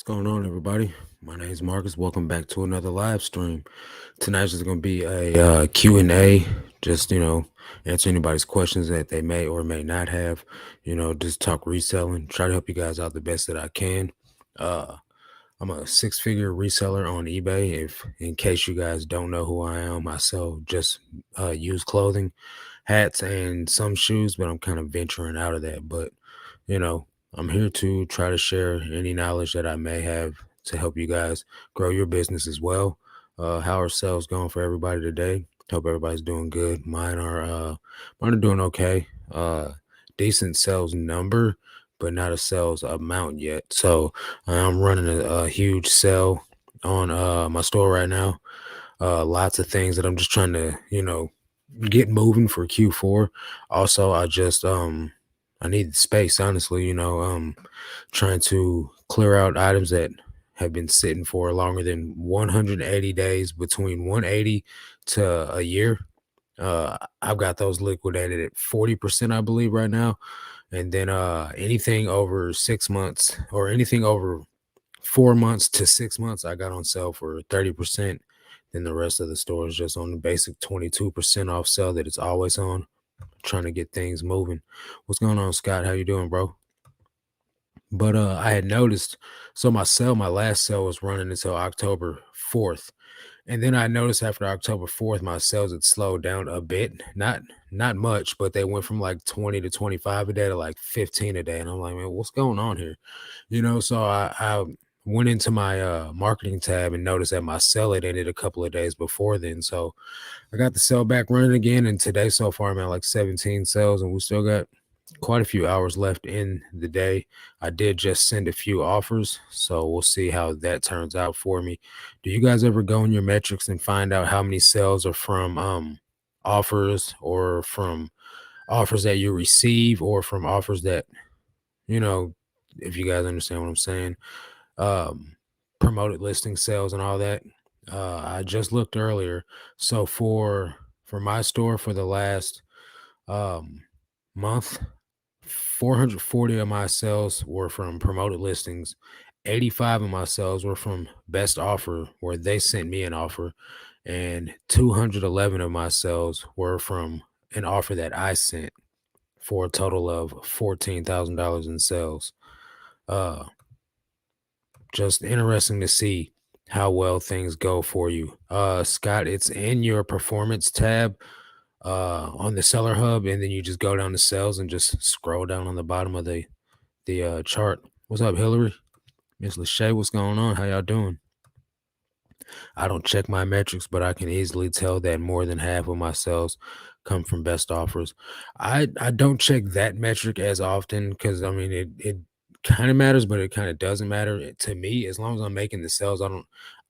What's going on, everybody? My name is Marcus. Welcome back to another live stream. Tonight's just going to be a Q&A, just, answer anybody's questions that they may or may not have, just talk reselling, try to help you guys out the best that I can. I'm a six-figure reseller on eBay. If, in case you guys don't know who I am, I sell just used clothing, hats, and some shoes, but I'm kind of venturing out of that. But, you know, I'm here to try to share any knowledge that I may have to help you guys grow your business as well. How are sales going for everybody today? Hope everybody's doing good. Mine are doing okay. Decent sales number, but not a sales amount yet. So I'm running a huge sale on my store right now. Lots of things that I'm just trying to, get moving for Q4. Also, I need space, honestly, trying to clear out items that have been sitting for longer than 180 days, between 180 to a year. I've got those liquidated at 40%, I believe, right now. And then anything over 6 months or anything over 4 months to 6 months, I got on sale for 30%. Then the rest of the store is just on the basic 22% off sale that it's always on. Trying to get things moving. What's going on, Scott? How you doing, bro? But I had noticed, so my last sale was running until October 4th. And then I noticed after October 4th, my sales had slowed down a bit. Not much, but they went from like 20 to 25 a day to like 15 a day. And I'm like, man, what's going on here? So I went into my marketing tab and noticed that my sale had ended a couple of days before then. So I got the sale back running again. And today so far I'm at like 17 sales, and we still got quite a few hours left in the day. I did just send a few offers, so we'll see how that turns out for me. Do you guys ever go in your metrics and find out how many sales are from offers, or from offers that you receive, or from offers that, you know, if you guys understand what I'm saying, um, promoted listing sales and all that? I just looked earlier. So for my store for the last um month, 440 of my sales were from promoted listings. 85 of my sales were from best offer, where they sent me an offer, and 211 of my sales were from an offer that I sent, for a total of $14,000 in sales. Uh, just interesting to see how well things go for you. Scott, it's in your performance tab on the seller hub, and then you just go down to sales and just scroll down on the bottom of the chart. What's up, Hillary? Miss Lachey, what's going on? How y'all doing? I don't check my metrics, but I can easily tell that more than half of my sales come from best offers. I don't check that metric as often, because I mean it kind of matters, but it kind of doesn't matter to me. As long as I'm making the sales,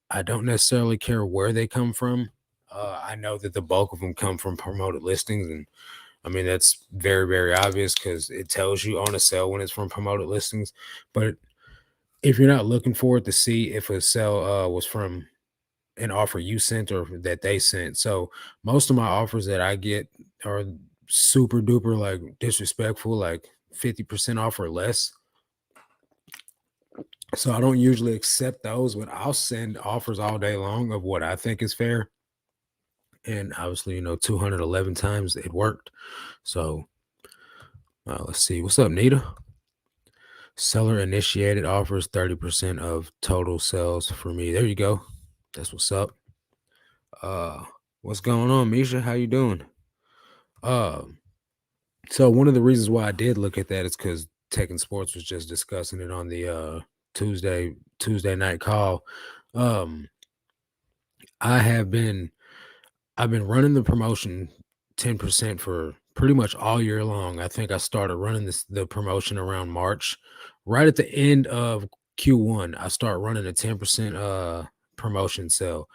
I don't necessarily care where they come from. I know that the bulk of them come from promoted listings, and I mean that's very, very obvious because it tells you on a sale when it's from promoted listings. But if you're not looking for it to see if a sale was from an offer you sent or that they sent. So most of my offers that I get are super duper like disrespectful, like 50% off or less. So I don't usually accept those, but I'll send offers all day long of what I think is fair. And obviously, 211 times it worked. So let's see. What's up, Nita? Seller initiated offers 30% of total sales for me. There you go. That's what's up. What's going on, Misha? How you doing? Uh, so one of the reasons why I did look at that is because Tech and Sports was just discussing it on the Tuesday night call. Um, I have been I've been running the promotion 10% for pretty much all year long. I think I started running the promotion around March. Right at the end of Q1, I start running a 10% promotion sale.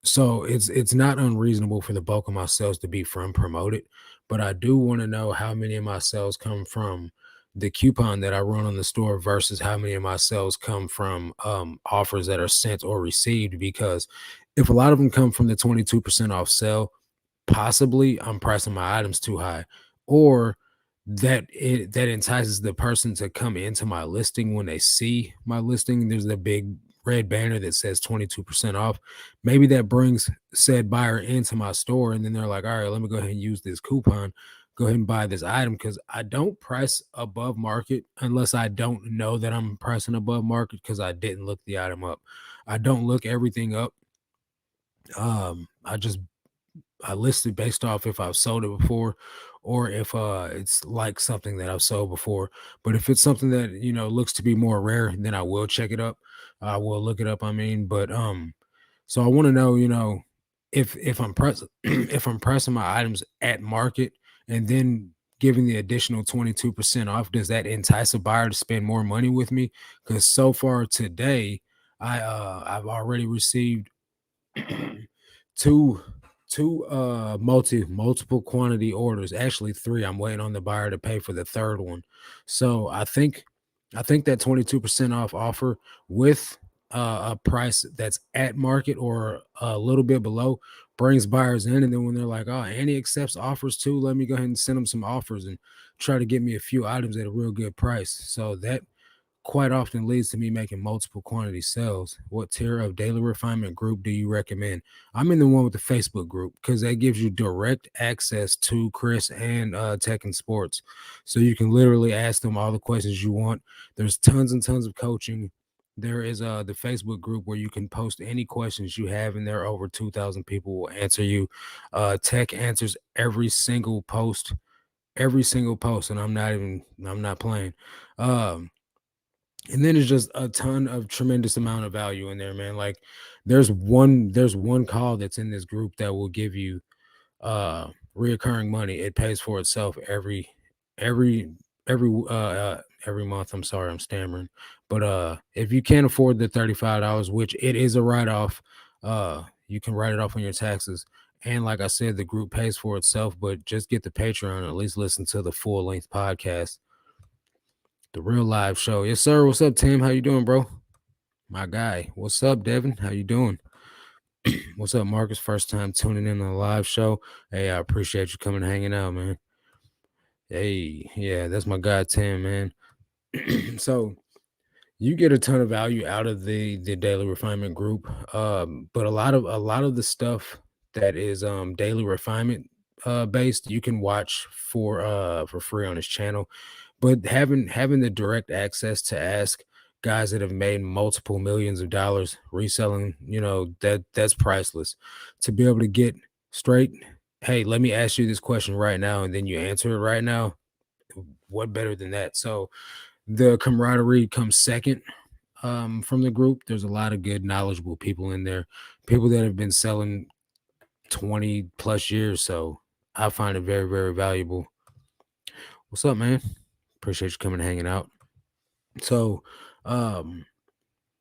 So it's not unreasonable for the bulk of my sales to be from promoted, but I do want to know how many of my sales come from the coupon that I run on the store versus how many of my sales come from offers that are sent or received. Because if a lot of them come from the 22% off sale, possibly I'm pricing my items too high, or that entices the person to come into my listing. When they see my listing, there's a big red banner that says 22% off. Maybe that brings said buyer into my store, and then they're like, all right, let me go ahead and use this coupon, go ahead and buy this item, because I don't price above market unless I don't know that I'm pricing above market, because I didn't look the item up. I don't look everything up. I listed based off if I've sold it before, or if it's like something that I've sold before. But if it's something that looks to be more rare, then I will check it up. I will look it up. I mean, but so I want to know, if I'm pressing if I'm pressing my items at market and then giving the additional 22% off, does that entice a buyer to spend more money with me? Because so far today, I've already received two multiple quantity orders, actually three. I'm waiting on the buyer to pay for the third one. So I think that 22% off offer with a price that's at market or a little bit below brings buyers in. And then when they're like, oh, and he accepts offers too, let me go ahead and send them some offers and try to get me a few items at a real good price. So that quite often leads to me making multiple quantity sales. What tier of daily refinement group do you recommend? I'm in the one with the Facebook group, because that gives you direct access to Chris and Tech and Sports. So you can literally ask them all the questions you want. There's tons and tons of coaching. There is the Facebook group where you can post any questions you have, and there are over 2,000 people will answer you. Tech answers every single post, and I'm not playing. Um, and then it's just a ton of tremendous amount of value in there, man. Like there's one call that's in this group that will give you reoccurring money. It pays for itself every every month. I'm sorry, I'm stammering. But if you can't afford the $35, which it is a write-off, you can write it off on your taxes. And like I said, the group pays for itself, but just get the Patreon, at least listen to the full length podcast, the real live show. Yes, sir. What's up, Tim? How you doing, bro? My guy. What's up, Devin? How you doing? What's up, Marcus? First time tuning in on the live show. Hey, I appreciate you coming and hanging out, man. Hey, yeah, that's my guy, Tim, man. So you get a ton of value out of the daily refinement group. But a lot of the stuff that is daily refinement based, you can watch for free on his channel. But having the direct access to ask guys that have made multiple millions of dollars reselling, that's priceless. To be able to get straight, hey, let me ask you this question right now, and then you answer it right now. What better than that? So the camaraderie comes second from the group. There's a lot of good, knowledgeable people in there, people that have been selling 20 plus years. So I find it very, very valuable. What's up, man? Appreciate you coming and hanging out. So, um,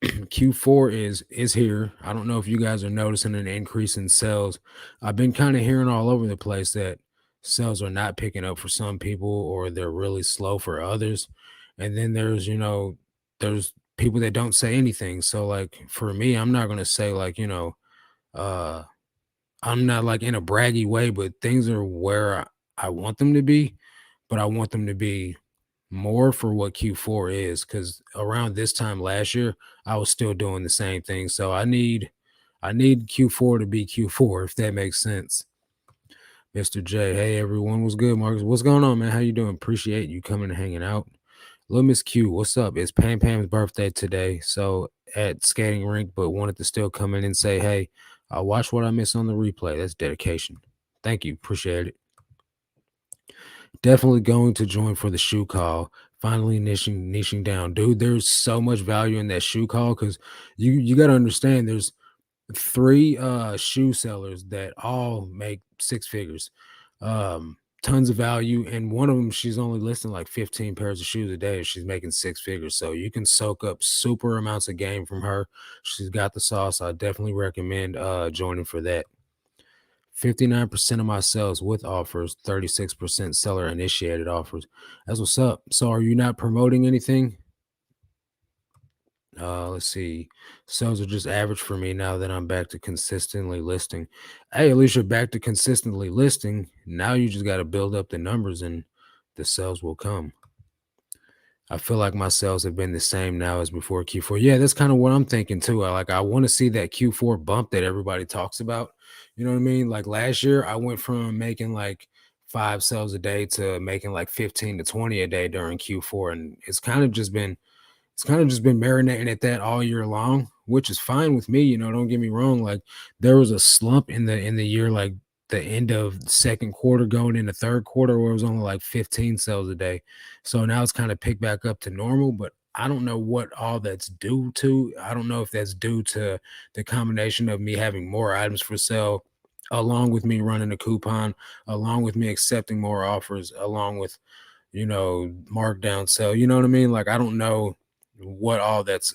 Q4 is here. I don't know if you guys are noticing an increase in sales. I've been kind of hearing all over the place that sales are not picking up for some people, or they're really slow for others. And then there's people that don't say anything. So like for me, I'm not gonna say like, uh I'm not like in a braggy way, but things are where I want them to be, but I want them to be more for what Q4 is, because around this time last year, I was still doing the same thing. So I need Q4 to be Q4, if that makes sense. Mr. J, hey everyone, what's good, Marcus? What's going on, man? How you doing? Appreciate you coming and hanging out. Little Miss Q, what's up? It's Pam Pam's birthday today, so at skating rink, but wanted to still come in and say, hey, I'll watch what I miss on the replay. That's dedication. Thank you. Appreciate it. Definitely going to join for the shoe call. Finally niching down. Dude, there's so much value in that shoe call, because you got to understand there's three shoe sellers that all make six figures. Tons of value. And one of them, she's only listing like 15 pairs of shoes a day. She's making six figures. So you can soak up super amounts of game from her. She's got the sauce. I definitely recommend joining for that. 59% of my sales with offers, 36% seller initiated offers. That's what's up. So are you not promoting anything? Let's see. Sales are just average for me now that I'm back to consistently listing. Hey, at least you're back to consistently listing. Now you just got to build up the numbers, and the sales will come. I feel like my sales have been the same now as before Q4. Yeah, that's kind of what I'm thinking too. I want to see that Q4 bump that everybody talks about. You know what I mean? Like last year, I went from making like 5 sales a day to making like 15 to 20 a day during Q4. And it's kind of just been marinating at that all year long, which is fine with me. Don't get me wrong. Like there was a slump in the year, like the end of the second quarter going into third quarter, where it was only like 15 sales a day. So now it's kind of picked back up to normal, but I don't know what all that's due to. I don't know if that's due to the combination of me having more items for sale, along with me running a coupon, along with me accepting more offers, along with markdown sale. You know what I mean? Like I don't know what all that's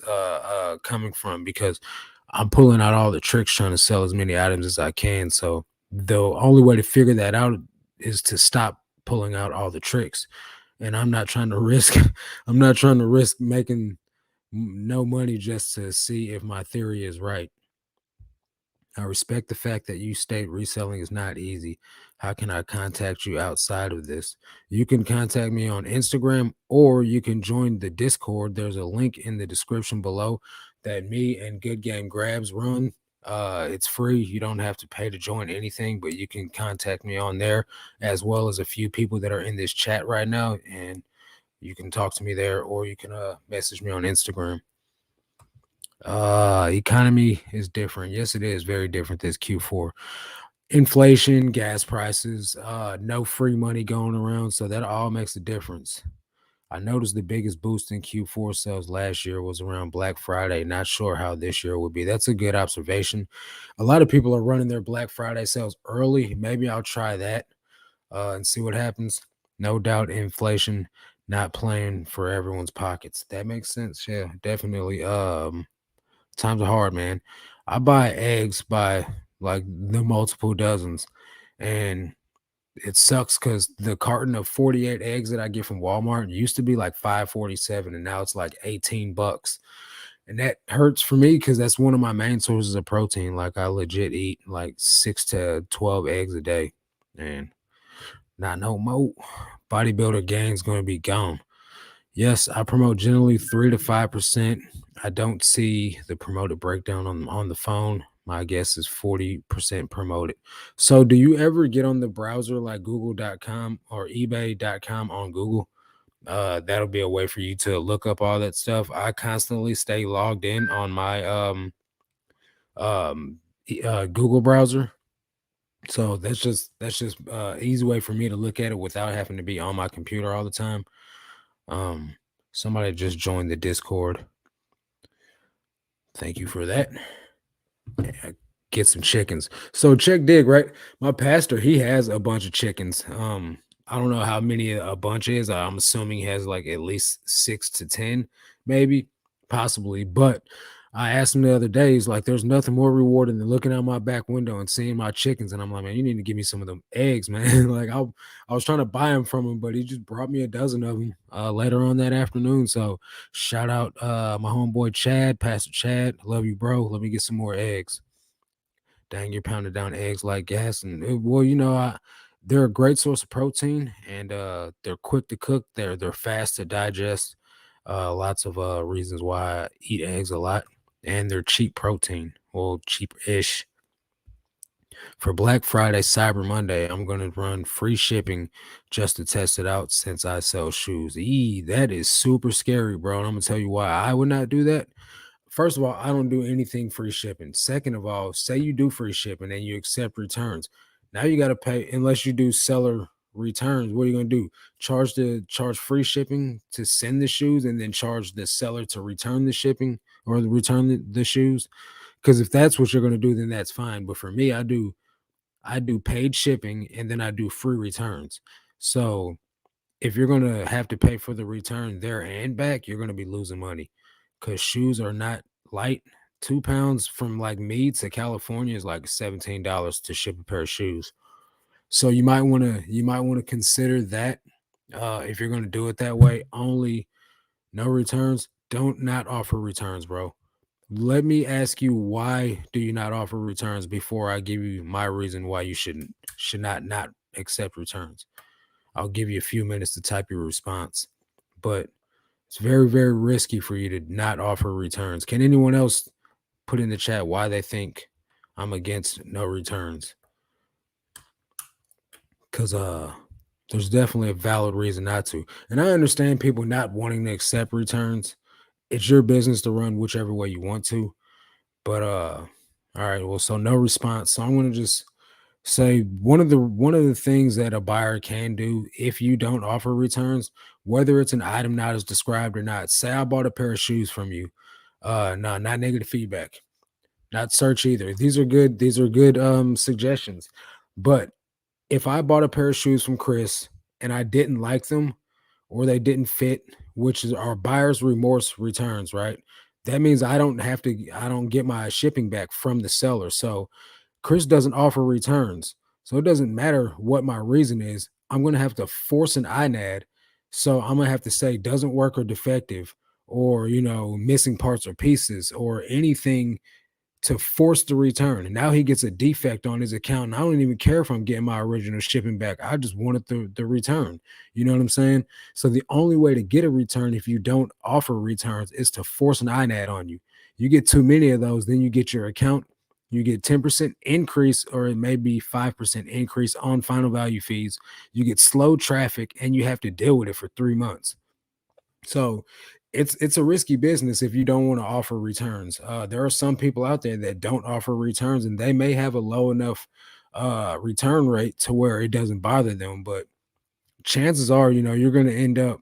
coming from, because I'm pulling out all the tricks trying to sell as many items as I can. So the only way to figure that out is to stop pulling out all the tricks. And I'm not trying to risk I'm not trying to risk making no money just to see if my theory is right. I respect the fact that you state reselling is not easy. How can I contact you outside of this? You can contact me on Instagram, or you can join the Discord. There's a link in the description below that me and Good Game Grabs run. It's free. You don't have to pay to join anything, but you can contact me on there, as well as a few people that are in this chat right now. And you can talk to me there, or you can message me on Instagram. Economy is different. Yes, it is very different this Q4. Inflation, gas prices, no free money going around, so that all makes a difference. I noticed the biggest boost in Q4 sales last year was around Black Friday. Not sure how this year will be. That's a good observation. A lot of people are running their Black Friday sales early. Maybe I'll try that and see what happens. No doubt inflation not playing for everyone's pockets. That makes sense. Yeah, definitely. Times are hard, man. I buy eggs by like the multiple dozens, and it sucks because the carton of 48 eggs that I get from Walmart used to be like 5.47, and now it's like 18 bucks. And that hurts for me because that's one of my main sources of protein. Like I legit eat like 6 to 12 eggs a day, and not no more. Bodybuilder gain's gonna be gone. Yes, I promote generally 3 to 5%. I don't see the promoted breakdown on the phone. My guess is 40% promoted. So do you ever get on the browser like google.com or ebay.com on Google? That'll be a way for you to look up all that stuff. I constantly stay logged in on my um Google browser. So that's just easy way for me to look at it without having to be on my computer all the time. Um, Somebody just joined the Discord. Thank you for that. Yeah, get some chickens. So check dig, right? My pastor, he has a bunch of chickens. I don't know how many a bunch is. I'm assuming he has like at least 6 to 10, maybe, possibly. But I asked him the other day, he's like, there's nothing more rewarding than looking out my back window and seeing my chickens. And I'm like, man, you need to give me some of them eggs, man. Like I was trying to buy them from him, but he just brought me a dozen of them later on that afternoon. So shout out my homeboy Chad, Pastor Chad. Love you, bro. Let me get some more eggs. Dang, you're pounding down eggs like gas. And well, they're a great source of protein, and they're quick to cook. They're fast to digest. Lots of reasons why I eat eggs a lot, and they're cheap protein. Well, cheap-ish. For Black Friday, Cyber Monday, I'm gonna run free shipping just to test it out since I sell shoes. That is super scary, bro. And I'm gonna tell you why I would not do that. First of all, I don't do anything free shipping. Second of all, say you do free shipping and you accept returns. Now you got to pay, unless you do seller returns. What are you going to do? Charge free shipping to send the shoes, and then charge the seller to return the shipping, or return the shoes? Because if that's what you're going to do, then that's fine. But for me, I do paid shipping, and then I do free returns. So if you're going to have to pay for the return there and back, you're going to be losing money, because shoes are not light. 2 pounds from like me to California is like $17 to ship a pair of shoes. So you might want to consider that. If you're going to do it that way, only no returns. Don't not offer returns, bro. Let me ask you, why do you not offer returns before I give you my reason why you should not accept returns? I'll give you a few minutes to type your response. But it's very, very risky for you to not offer returns. Can anyone else put in the chat why they think I'm against no returns? Because there's definitely a valid reason not to. And I understand people not wanting to accept returns. It's your business to run whichever way you want to. But all right, well, so no response. So I'm gonna just say one of the things that a buyer can do if you don't offer returns, whether it's an item not as described or not. Say I bought a pair of shoes from you. No, not negative feedback, not search either. These are good suggestions. But if I bought a pair of shoes from Chris and I didn't like them or they didn't fit, which is our buyer's remorse returns, right? That means I don't get my shipping back from the seller. So Chris doesn't offer returns. So it doesn't matter what my reason is. I'm going to have to force an INAD. So I'm going to have to say doesn't work or defective or, missing parts or pieces or anything to force the return. And now he gets a defect on his account. And I don't even care if I'm getting my original shipping back. I just wanted the return. You know what I'm saying? So the only way to get a return if you don't offer returns is to force an INAD on you. You get too many of those, then you get your account. You get 10% increase, or it may be 5% increase on final value fees. You get slow traffic and you have to deal with it for 3 months. So it's a risky business if you don't want to offer returns. There are some people out there that don't offer returns, and they may have a low enough return rate to where it doesn't bother them. But chances are, you're going to end up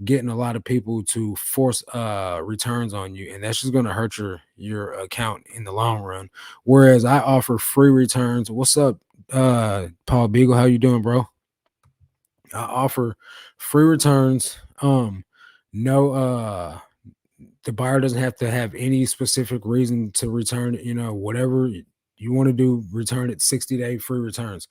getting a lot of people to force returns on you, and that's just going to hurt your account in the long run. Whereas I offer free returns. What's up, Paul Beagle? How you doing, bro? I offer free returns. No, the buyer doesn't have to have any specific reason to return it. Whatever you want to do, return it 60-day free returns.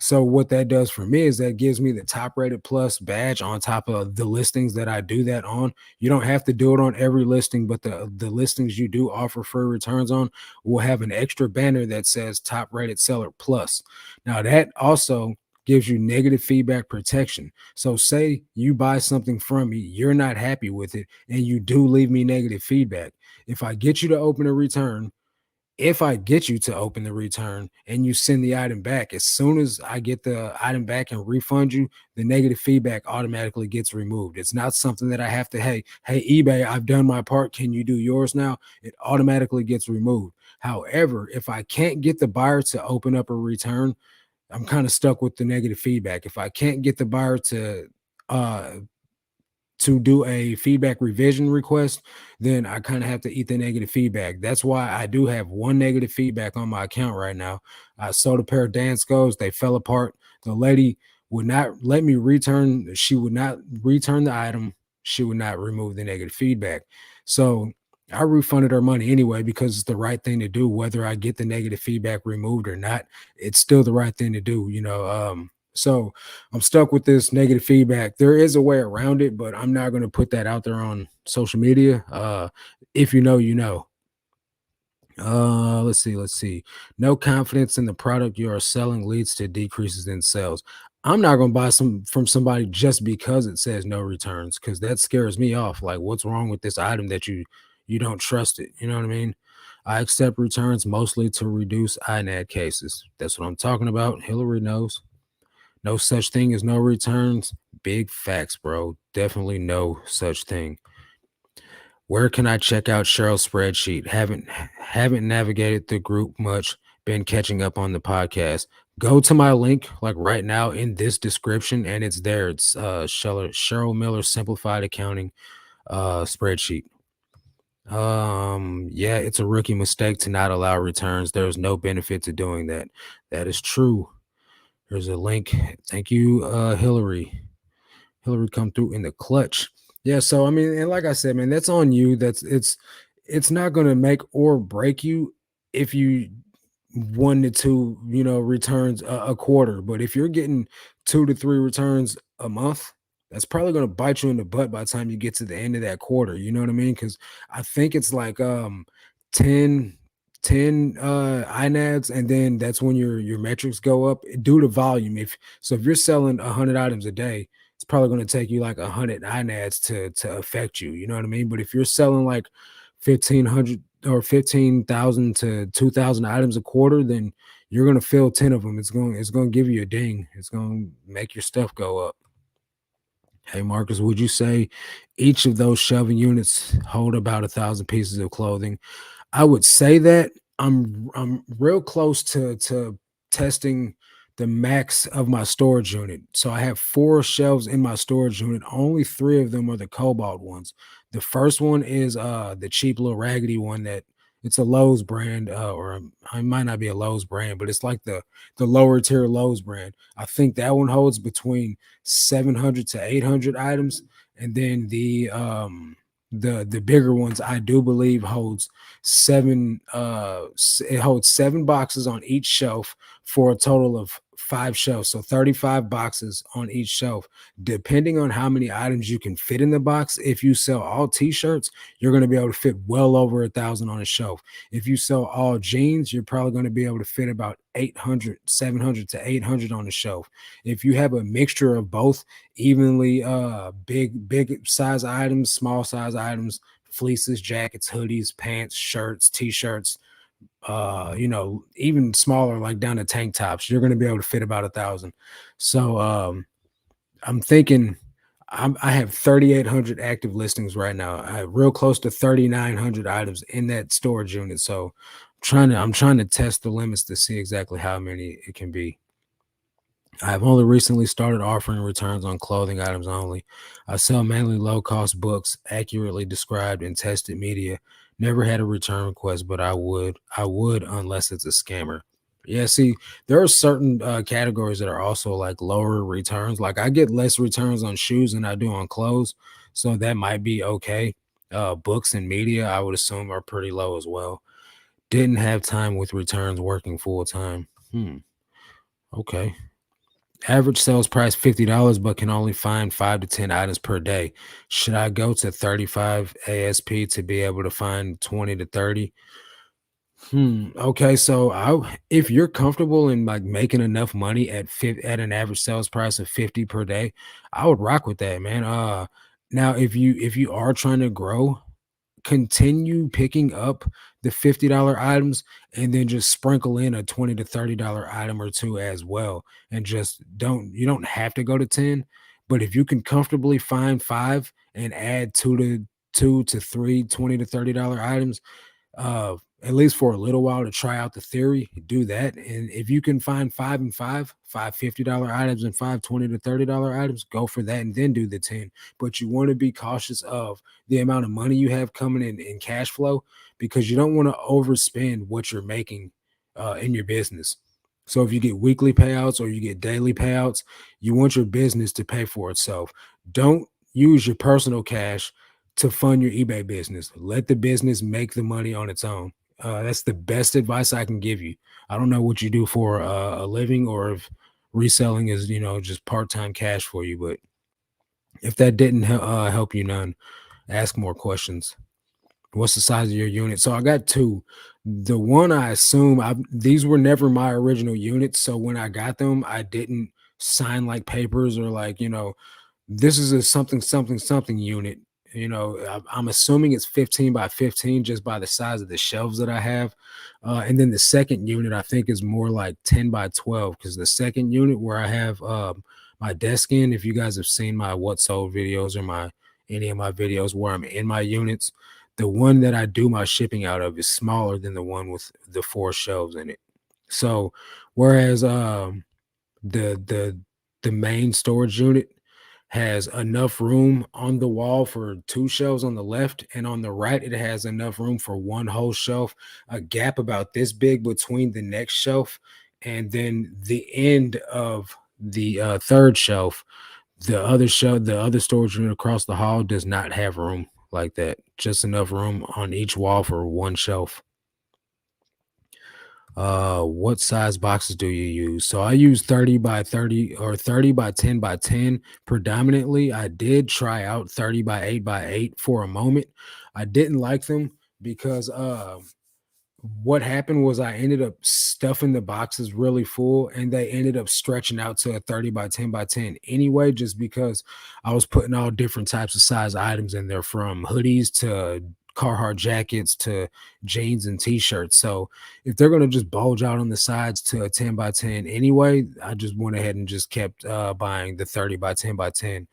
So what that does for me is that gives me the top rated plus badge on top of the listings that I do that on. You don't have to do it on every listing, but the listings you do offer free returns on will have an extra banner that says top rated seller plus. Now that also gives you negative feedback protection. So say you buy something from me, you're not happy with it, and you do leave me negative feedback. If I get you to open a return, if I get you to open the return and you send the item back, as soon as I get the item back and refund you, the negative feedback automatically gets removed. It's not something that I have to, hey, eBay, I've done my part. Can you do yours now? It automatically gets removed. However, if I can't get the buyer to open up a return, I'm kind of stuck with the negative feedback. If I can't get the buyer uh to do a feedback revision request, then I kind of have to eat the negative feedback. That's why I do have one negative feedback on my account right now. I sold a pair of dance goes, they fell apart. The lady would not let me return, she would not return the item, she would not remove the negative feedback. So I refunded her money anyway because it's the right thing to do. Whether I get the negative feedback removed or not, it's still the right thing to do. So I'm stuck with this negative feedback. There is a way around it, but I'm not going to put that out there on social media. If you know, you know. Let's see. No confidence in the product you are selling leads to decreases in sales. I'm not going to buy some from somebody just because it says no returns, because that scares me off. Like, what's wrong with this item that you don't trust it? You know what I mean? I accept returns mostly to reduce INAD cases. That's what I'm talking about. Hillary knows. No such thing as no returns. Big facts, bro. Definitely no such thing. Where can I check out Cheryl's spreadsheet? Haven't navigated the group much. Been catching up on the podcast. Go to my link like right now in this description, and it's there. It's Cheryl Miller Simplified Accounting spreadsheet. Yeah, it's a rookie mistake to not allow returns. There's no benefit to doing that. That is true. There's a link. Thank you, Hillary. Hillary come through in the clutch. Yeah, so I mean, and like I said, man, that's on you. It's not gonna make or break you if you 1 to 2, returns a quarter. But if you're getting 2 to 3 returns a month, that's probably gonna bite you in the butt by the time you get to the end of that quarter. You know what I mean? Because I think it's like 10 10 INADs, and then that's when your metrics go up due to volume. If you're selling 100 items a day, it's probably going to take you like 100 INADs to affect you. You know what I mean? But if you're selling like 1,500 or 15,000 to 2,000 items a quarter, then you're going to fill 10 of them. It's going to give you a ding. It's going to make your stuff go up. Hey Marcus, would you say each of those shelving units hold about 1,000 pieces of clothing? I would say that I'm real close to testing the max of my storage unit. So I have 4 shelves in my storage unit. Only 3 of them are the cobalt ones. The first one is the cheap little raggedy one that it's a Lowe's brand, it might not be a Lowe's brand, but it's like the lower tier Lowe's brand. I think that one holds between 700 to 800 items, and then the bigger ones I do believe holds it holds 7 boxes on each shelf for a total of 5 shelves, so 35 boxes on each shelf. Depending on how many items you can fit in the box, if you sell all t-shirts, you're going to be able to fit well over 1,000 on a shelf. If you sell all jeans, you're probably going to be able to fit about 800, 700 to 800 on the shelf. If you have a mixture of both, evenly big size items, small size items, fleeces, jackets, hoodies, pants, shirts, t-shirts, even smaller, like down to tank tops, you're going to be able to fit about 1,000. So I'm thinking I have 3,800 active listings right now. I have real close to 3,900 items in that storage unit. So I'm trying to test the limits to see exactly how many it can be. I've only recently started offering returns on clothing items only. I sell mainly low cost books, accurately described and tested media. Never had a return request, but I would unless it's a scammer. Yeah, see, there are certain categories that are also like lower returns. Like I get less returns on shoes than I do on clothes, so that might be okay. Books and media, I would assume, are pretty low as well. Didn't have time with returns working full time. Okay. Average sales price $50, but can only find 5 to 10 items per day. Should I go to 35 ASP to be able to find 20 to 30? Okay, so if you're comfortable in like making enough money at an average sales price of 50 per day, I would rock with that, man. Now if you are trying to grow, continue picking up the $50 items and then just sprinkle in a 20 to $30 item or two as well. And just don't you don't have to go to 10, but if you can comfortably find 5 and add 2 to 3 20 to $30 items, at least for a little while to try out the theory, do that. And if you can find 5 $50 items and 5 20 to $30 items, go for that and then do the 10. But you want to be cautious of the amount of money you have coming in cash flow, because you don't want to overspend what you're making in your business. So if you get weekly payouts or you get daily payouts, you want your business to pay for itself. Don't use your personal cash to fund your eBay business. Let the business make the money on its own. That's the best advice I can give you. I don't know what you do for a living, or if reselling is, just part-time cash for you, but if that didn't help you none, ask more questions. What's the size of your unit? So I got 2. The one, I assume these were never my original units. So when I got them, I didn't sign like papers or like, this is a something, something, something unit. I'm assuming it's 15 by 15 just by the size of the shelves that I have. And then the second unit, I think, is more like 10 by 12, because the second unit where I have my desk in, if you guys have seen my what sold videos or any of my videos where I'm in my units, the one that I do my shipping out of is smaller than the one with the 4 shelves in it. So whereas the the main storage unit has enough room on the wall for 2 shelves on the left, and on the right it has enough room for one whole shelf, a gap about this big between the next shelf and then the end of the third shelf. The other storage unit across the hall does not have room like that. Just enough room on each wall for one shelf. What size boxes do you use? So I use 30 by 30 or 30 by 10 by 10 predominantly. I did try out 30 by 8 by 8 for a moment. I didn't like them because what happened was I ended up stuffing the boxes really full and they ended up stretching out to a 30 by 10 by 10 anyway, just because I was putting all different types of size items in there, from hoodies to Carhartt jackets to jeans and t-shirts. So if they're going to just bulge out on the sides to a 10 by 10 anyway, I just went ahead and just kept buying the 30 by 10 by 10.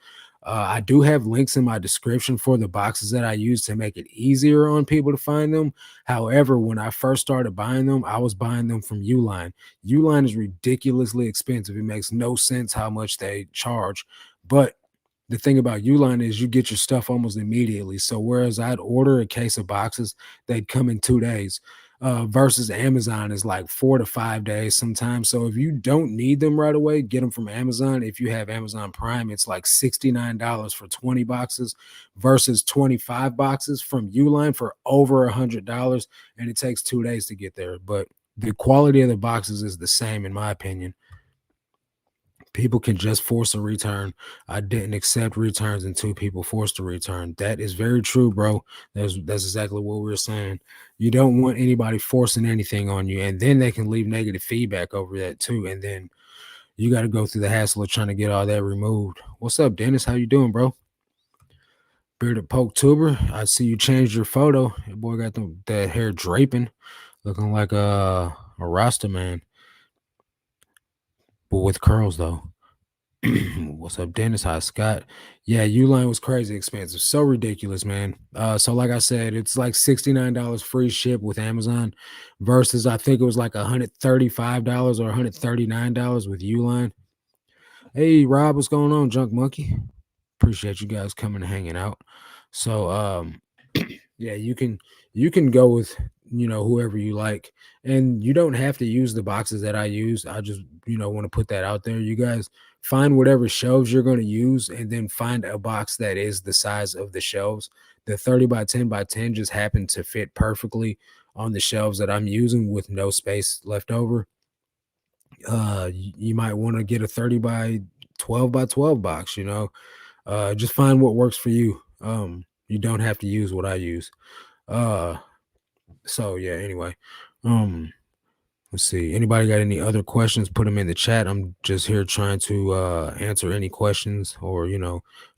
I do have links in my description for the boxes that I use to make it easier on people to find them. However, when I first started buying them, I was buying them from Uline. Uline is ridiculously expensive. It makes no sense how much they charge. But the thing about Uline is you get your stuff almost immediately. So whereas I'd order a case of boxes, they'd come in 2 days. Versus Amazon is like 4 to 5 days sometimes. So if you don't need them right away, get them from Amazon. If you have Amazon Prime, it's like $69 for 20 boxes versus 25 boxes from Uline for over $100, and it takes 2 days to get there. But the quality of the boxes is the same, in my opinion. People can just force a return. I didn't accept returns until people forced a return. That is very true, bro. That's exactly what we were saying. You don't want anybody forcing anything on you, and then they can leave negative feedback over that too. And then you got to go through the hassle of trying to get all that removed. What's up, Dennis? How you doing, bro? Bearded Poke Tuber. I see you changed your photo. Your boy got that hair draping, looking like a Rasta man, but with curls though. What's up, Dennis? Hi, Scott. Yeah, Uline was crazy expensive. So ridiculous, man. So like I said, it's like $69 free ship with Amazon versus I think it was like $135 or $139 with Uline. Hey Rob, what's going on, Junk Monkey? Appreciate you guys coming and hanging out. So yeah, you can go with whoever you like, and you don't have to use the boxes that I use. I just want to put that out there. You guys find whatever shelves you're going to use, and then find a box that is the size of the shelves. The 30 by 10 by 10 just happened to fit perfectly on the shelves that I'm using with no space left over. You might want to get a 30 by 12 box. Just find what works for you. You don't have to use what I use. uh so yeah, anyway. um let's see, anybody got any other questions, put them in the chat. I'm just here trying to answer any questions, or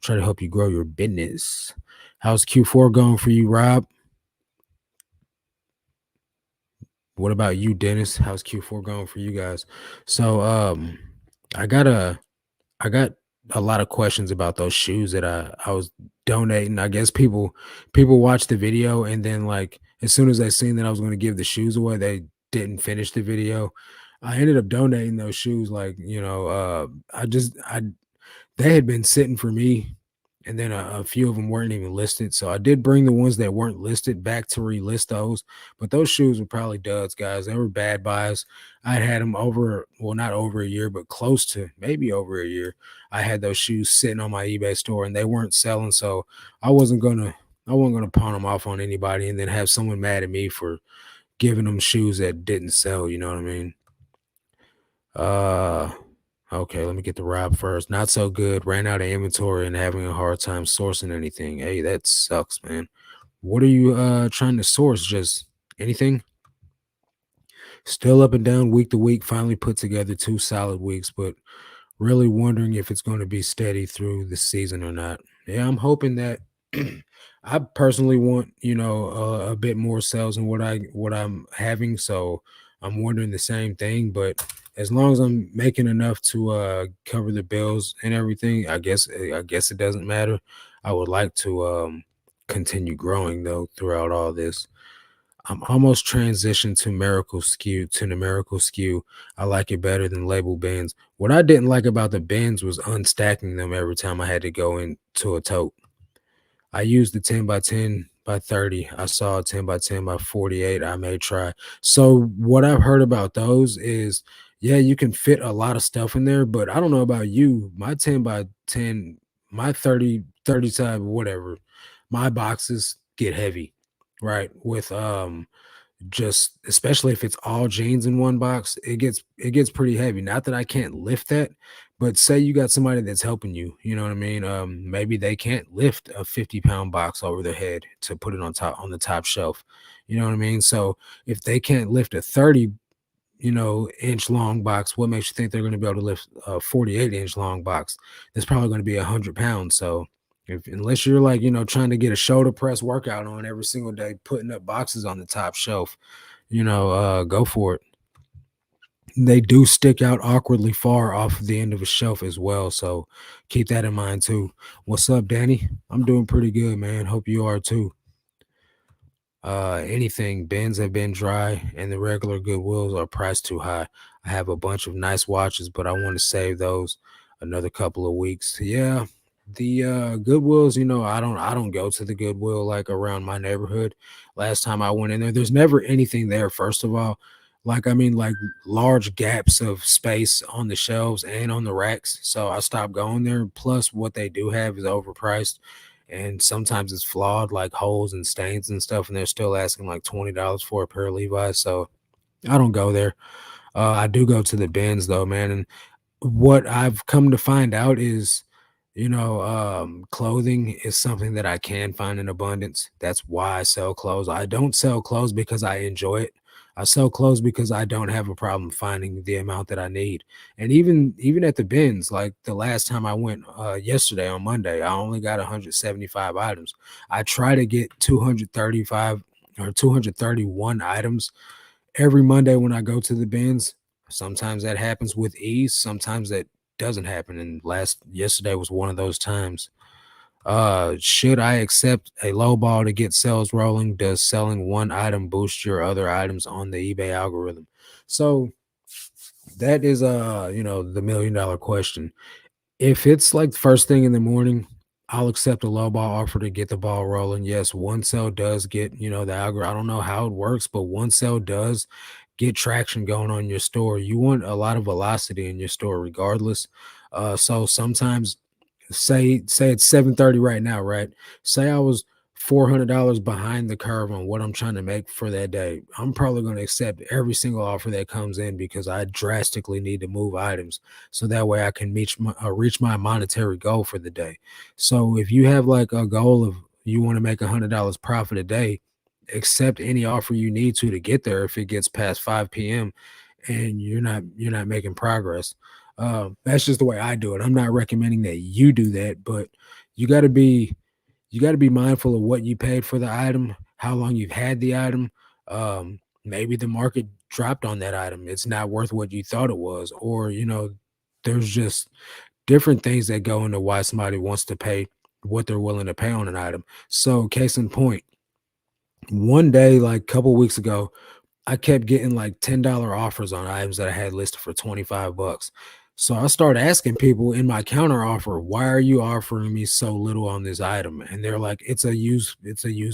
try to help you grow your business. How's Q4 going for you, Rob? What about you, Dennis? How's Q4 going for you guys? So i got a I got a lot of questions about those shoes that I was donating. I guess people watched the video, and then, like, as soon as they seen that I was going to give the shoes away, they didn't finish the video. I ended up donating those shoes. Like, I they had been sitting for me, and then a few of them weren't even listed. So I did bring the ones that weren't listed back to relist those. But those shoes were probably duds, guys. They were bad buys. I'd had them over, well, not over a year, but close to maybe over a year. I had those shoes sitting on my eBay store, and they weren't selling. So I wasn't gonna I wasn't gonna pawn them off on anybody and then have someone mad at me for giving them shoes that didn't sell. You know what I mean? Uh Okay, let me get the Rob first. Not so good. Ran out of inventory and having a hard time sourcing anything. Hey, that sucks, man. What are you trying to source? Just anything? Still up and down week to week. Finally put together 2 solid weeks, but really wondering if it's going to be steady through the season or not. Yeah, I'm hoping that. I personally want, a bit more sales than what I'm having, so I'm wondering the same thing. But as long as I'm making enough to cover the bills and everything, I guess it doesn't matter. I would like to continue growing though throughout all this. I'm almost transitioned to numerical skew. I like it better than label bins. What I didn't like about the bins was unstacking them every time I had to go into a tote. I used the 10 by 10 by 30. I saw a 10 by 10 by 48. I may try. So what I've heard about those is, yeah, you can fit a lot of stuff in there, but I don't know about you. My 10 by 10, my 30 side, whatever, my boxes get heavy, right? With just especially if it's all jeans in one box, it gets pretty heavy. Not that I can't lift that, but say you got somebody that's helping you, you know what I mean? Maybe they can't lift a 50-pound box over their head to put it on the top shelf. You know what I mean? So if they can't lift a 30 inch long box, what makes you think they're going to be able to lift a 48-inch long box? That's probably going to be 100 pounds. So if unless you're like, trying to get a shoulder press workout on every single day, putting up boxes on the top shelf, go for it. They do stick out awkwardly far off the end of a shelf as well. So keep that in mind too. What's up, Danny? I'm doing pretty good, man. Hope you are too. Anything bins have been dry and the regular Goodwills are priced too high. I have a bunch of nice watches, but I want to save those another couple of weeks. Yeah, the Goodwills, I don't go to the Goodwill like around my neighborhood. Last time I went in there, there's never anything there, first of all. Like, I mean, like large gaps of space on the shelves and on the racks. So I stopped going there. Plus, what they do have is overpriced and sometimes it's flawed, like holes and stains and stuff, and they're still asking like $20 for a pair of Levi's. So I don't go there. I do go to the bins though, man. And what I've come to find out is, clothing is something that I can find in abundance. That's why I sell clothes. I don't sell clothes because I enjoy it. I sell clothes because I don't have a problem finding the amount that I need. And even at the bins, like the last time I went yesterday on Monday, I only got 175 items. I try to get 235 or 231 items every Monday when I go to the bins. Sometimes that happens with ease, sometimes that doesn't happen. And last yesterday was one of those times. Should I accept a low ball to get sales rolling? Does selling one item boost your other items on the eBay algorithm? So that is the $1 million question. If it's like first thing in the morning, I'll accept a low ball offer to get the ball rolling. Yes, one sale does get, the algorithm. I don't know how it works, but one sale does get traction going on your store. You want a lot of velocity in your store regardless. So sometimes say it's 7:30 right now, right? Say I was $400 behind the curve on what I'm trying to make for that day. I'm probably going to accept every single offer that comes in because I drastically need to move items so that way I can reach my monetary goal for the day. So if you have like a goal of you want to make $100 profit a day, accept any offer you need to get there if it gets past 5 p.m. and you're not making progress. That's just the way I do it. I'm not recommending that you do that, but you got to be you got to be mindful of what you paid for the item, how long you've had the item. Maybe the market dropped on that item. It's not worth what you thought it was, or there's just different things that go into why somebody wants to pay what they're willing to pay on an item. So, case in point, one day, like a couple weeks ago, I kept getting like $10 offers on items that I had listed for 25 bucks. So I started asking people in my counter offer, why are you offering me so little on this item? And they're like, it's a used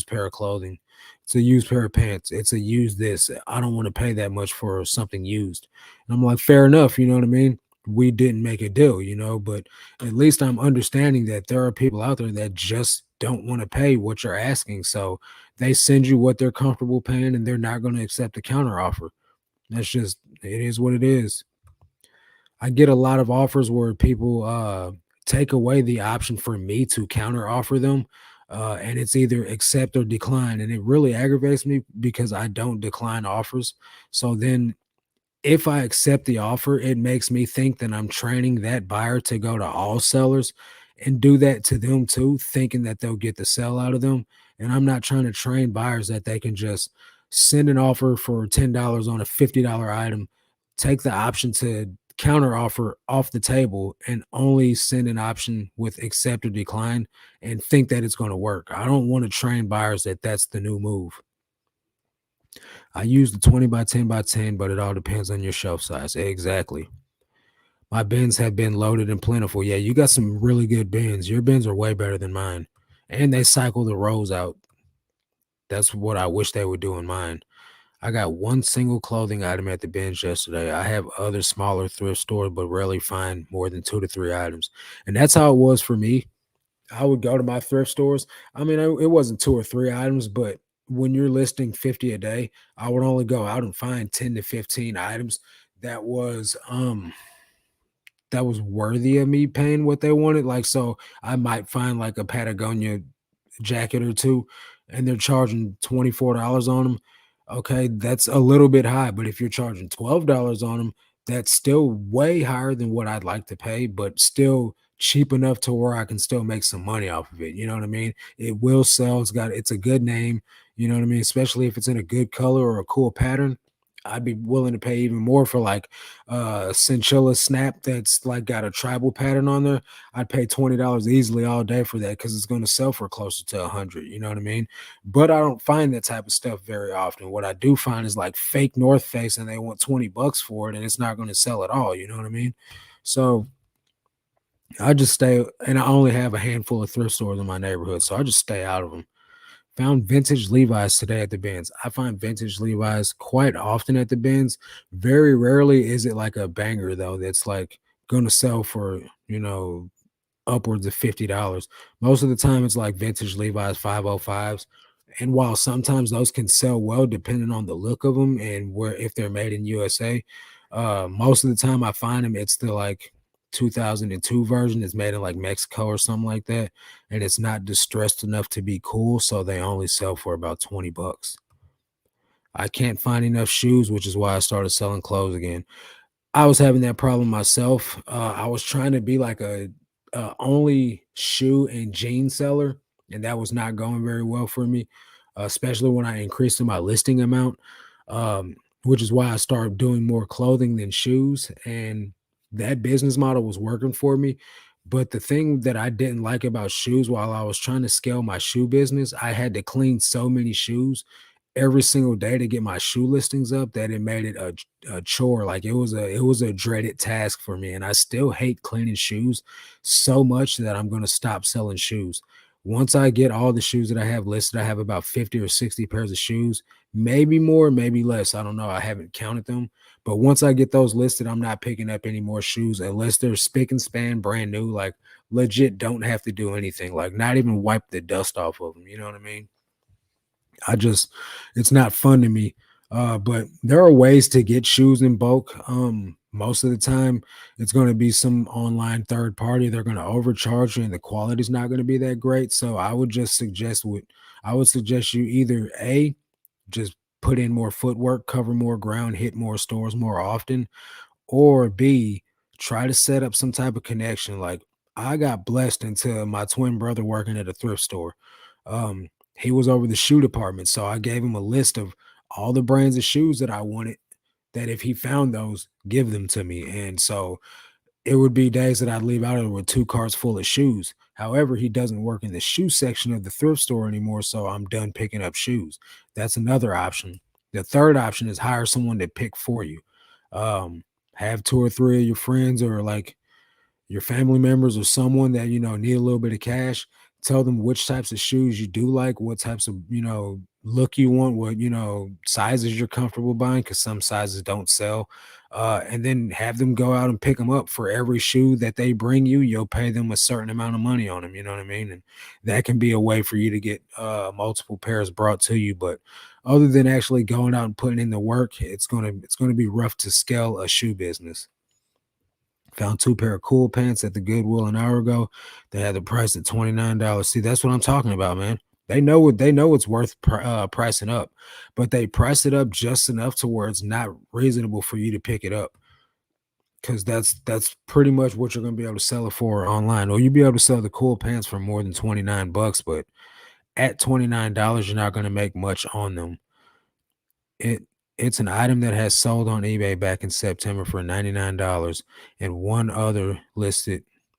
pair of clothing. It's a used pair of pants. It's a used this. I don't want to pay that much for something used. And I'm like, fair enough, you know what I mean? We didn't make a deal, but at least I'm understanding that there are people out there that just don't want to pay what you're asking. So they send you what they're comfortable paying and they're not going to accept a counter offer. That's just it is what it is. I get a lot of offers where people take away the option for me to counter offer them. And it's either accept or decline. And it really aggravates me because I don't decline offers. So then if I accept the offer, it makes me think that I'm training that buyer to go to all sellers and do that to them too, thinking that they'll get the sell out of them. And I'm not trying to train buyers that they can just send an offer for $10 on a $50 item, take the option to counter offer off the table and only send an option with accept or decline and think that it's going to work. I don't want to train buyers that that's the new move. I use the 20 by 10 by 10, but it all depends on your shelf size. Exactly. My bins have been loaded and plentiful. Yeah, you got some really good bins. Your bins are way better than mine. And they cycle the rows out. That's what I wish they would do in mine. I got one single clothing item at the bins yesterday. I have other smaller thrift stores, but rarely find more than 2 to 3 items. And that's how it was for me. I would go to my thrift stores. I mean, it wasn't 2 or 3 items, but when you're listing 50 a day, I would only go out and find 10 to 15 items that was that was worthy of me paying what they wanted. Like, so I might find like a Patagonia jacket or two, and they're charging $24 on them. Okay, that's a little bit high, but if you're charging $12 on them, that's still way higher than what I'd like to pay, but still cheap enough to where I can still make some money off of it. You know what I mean? It will sell. It's a good name. You know what I mean? Especially if it's in a good color or a cool pattern. I'd be willing to pay even more for like chinchilla snap that's like got a tribal pattern on there. I'd pay $20 easily all day for that because it's going to sell for closer to 100. You know what I mean? But I don't find that type of stuff very often. What I do find is like fake North Face, and they want $20 for it, and it's not going to sell at all. You know what I mean? So I just stay, and I only have a handful of thrift stores in my neighborhood, so I just stay out of them. Found vintage Levi's today at the bins. I find vintage Levi's quite often at the bins. Very rarely is it like a banger though that's like going to sell for, upwards of $50. Most of the time it's like vintage Levi's 505s. And while sometimes those can sell well depending on the look of them and where if they're made in USA, most of the time I find them it's the like 2002 version is made in like Mexico or something like that, and it's not distressed enough to be cool, so they only sell for about $20. I can't find enough shoes, which is why I started selling clothes again. I was having that problem myself. I was trying to be like a only shoe and jean seller, and that was not going very well for me, especially when I increased my listing amount, um, which is why I started doing more clothing than shoes. And that business model was working for me. But the thing that I didn't like about shoes while I was trying to scale my shoe business, I had to clean so many shoes every single day to get my shoe listings up that it made it a chore. Like it was a dreaded task for me. And I still hate cleaning shoes so much that I'm gonna stop selling shoes. Once I get all the shoes that I have listed, I have about 50 or 60 pairs of shoes, maybe more, maybe less. I don't know. I haven't counted them. But once I get those listed, I'm not picking up any more shoes unless they're spick and span brand new. Like legit don't have to do anything. Like not even wipe the dust off of them. You know what I mean? I just it's not fun to me. But there are ways to get shoes in bulk. Most of the time, it's going to be some online third party. They're going to overcharge you, and the quality's not going to be that great. So I would suggest you either a just put in more footwork, cover more ground, hit more stores more often, or B, try to set up some type of connection. Like I got blessed into my twin brother working at a thrift store. He was over the shoe department, so I gave him a list of all the brands of shoes that I wanted. That if he found those, give them to me. And so it would be days that I'd leave out of there with 2 carts full of shoes. However, he doesn't work in the shoe section of the thrift store anymore, so I'm done picking up shoes. That's another option. The third option is hire someone to pick for you. Have 2 or 3 of your friends or like your family members or someone that need a little bit of cash. Tell them which types of shoes you do like, what types of look you want, what sizes you're comfortable buying, because some sizes don't sell. And then have them go out and pick them up. For every shoe that they bring you, you'll pay them a certain amount of money on them. You know what I mean? And that can be a way for you to get multiple pairs brought to you. But other than actually going out and putting in the work, it's gonna be rough to scale a shoe business. Found 2 pair of cool pants at the Goodwill an hour ago. They had the price at $29. See, that's what I'm talking about, man. They know it's worth pricing up, but they price it up just enough to where it's not reasonable for you to pick it up. Because that's pretty much what you're gonna be able to sell it for online. Or you'll be able to sell the cool pants for more than $29, but at $29, you're not gonna make much on them. It it's an item that has sold on eBay back in September for $99 and one other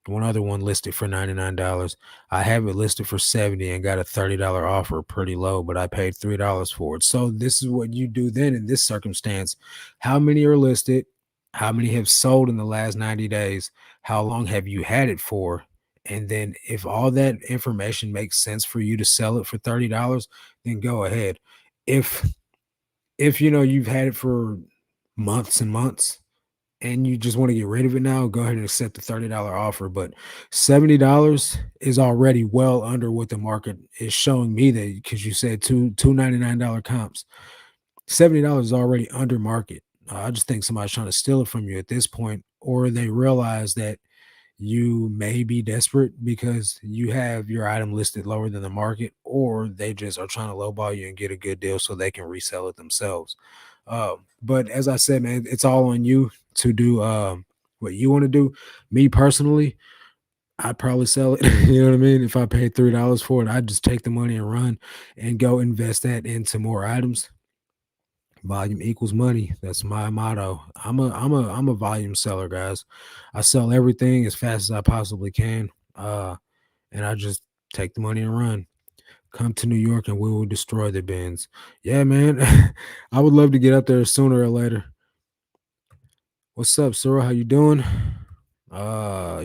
one listed for $99. I have it listed for 70 and got a $30 offer, pretty low, but I paid $3 for it. So this is what you do then in this circumstance. How many are listed? How many have sold in the last 90 days? How long have you had it for? And then if all that information makes sense for you to sell it for $30, then go ahead. If you've had it for months and months, and you just want to get rid of it now, go ahead and accept the $30 offer. But $70 is already well under what the market is showing me, that because you said two $99 comps. $70 is already under market. I just think somebody's trying to steal it from you at this point, or they realize that you may be desperate because you have your item listed lower than the market, or they just are trying to lowball you and get a good deal so they can resell it themselves. But as I said, man, it's all on you to do what you want to do. Me personally, I'd probably sell it. You know what I mean? If I paid $3 for it, I'd just take the money and run and go invest that into more items. Volume equals money. That's my motto. I'm a volume seller, guys. I sell everything as fast as I possibly can. And I just take the money and run. Come to New York and we will destroy the bins. Yeah, man. I would love to get up there sooner or later. What's up, Cyril? How you doing?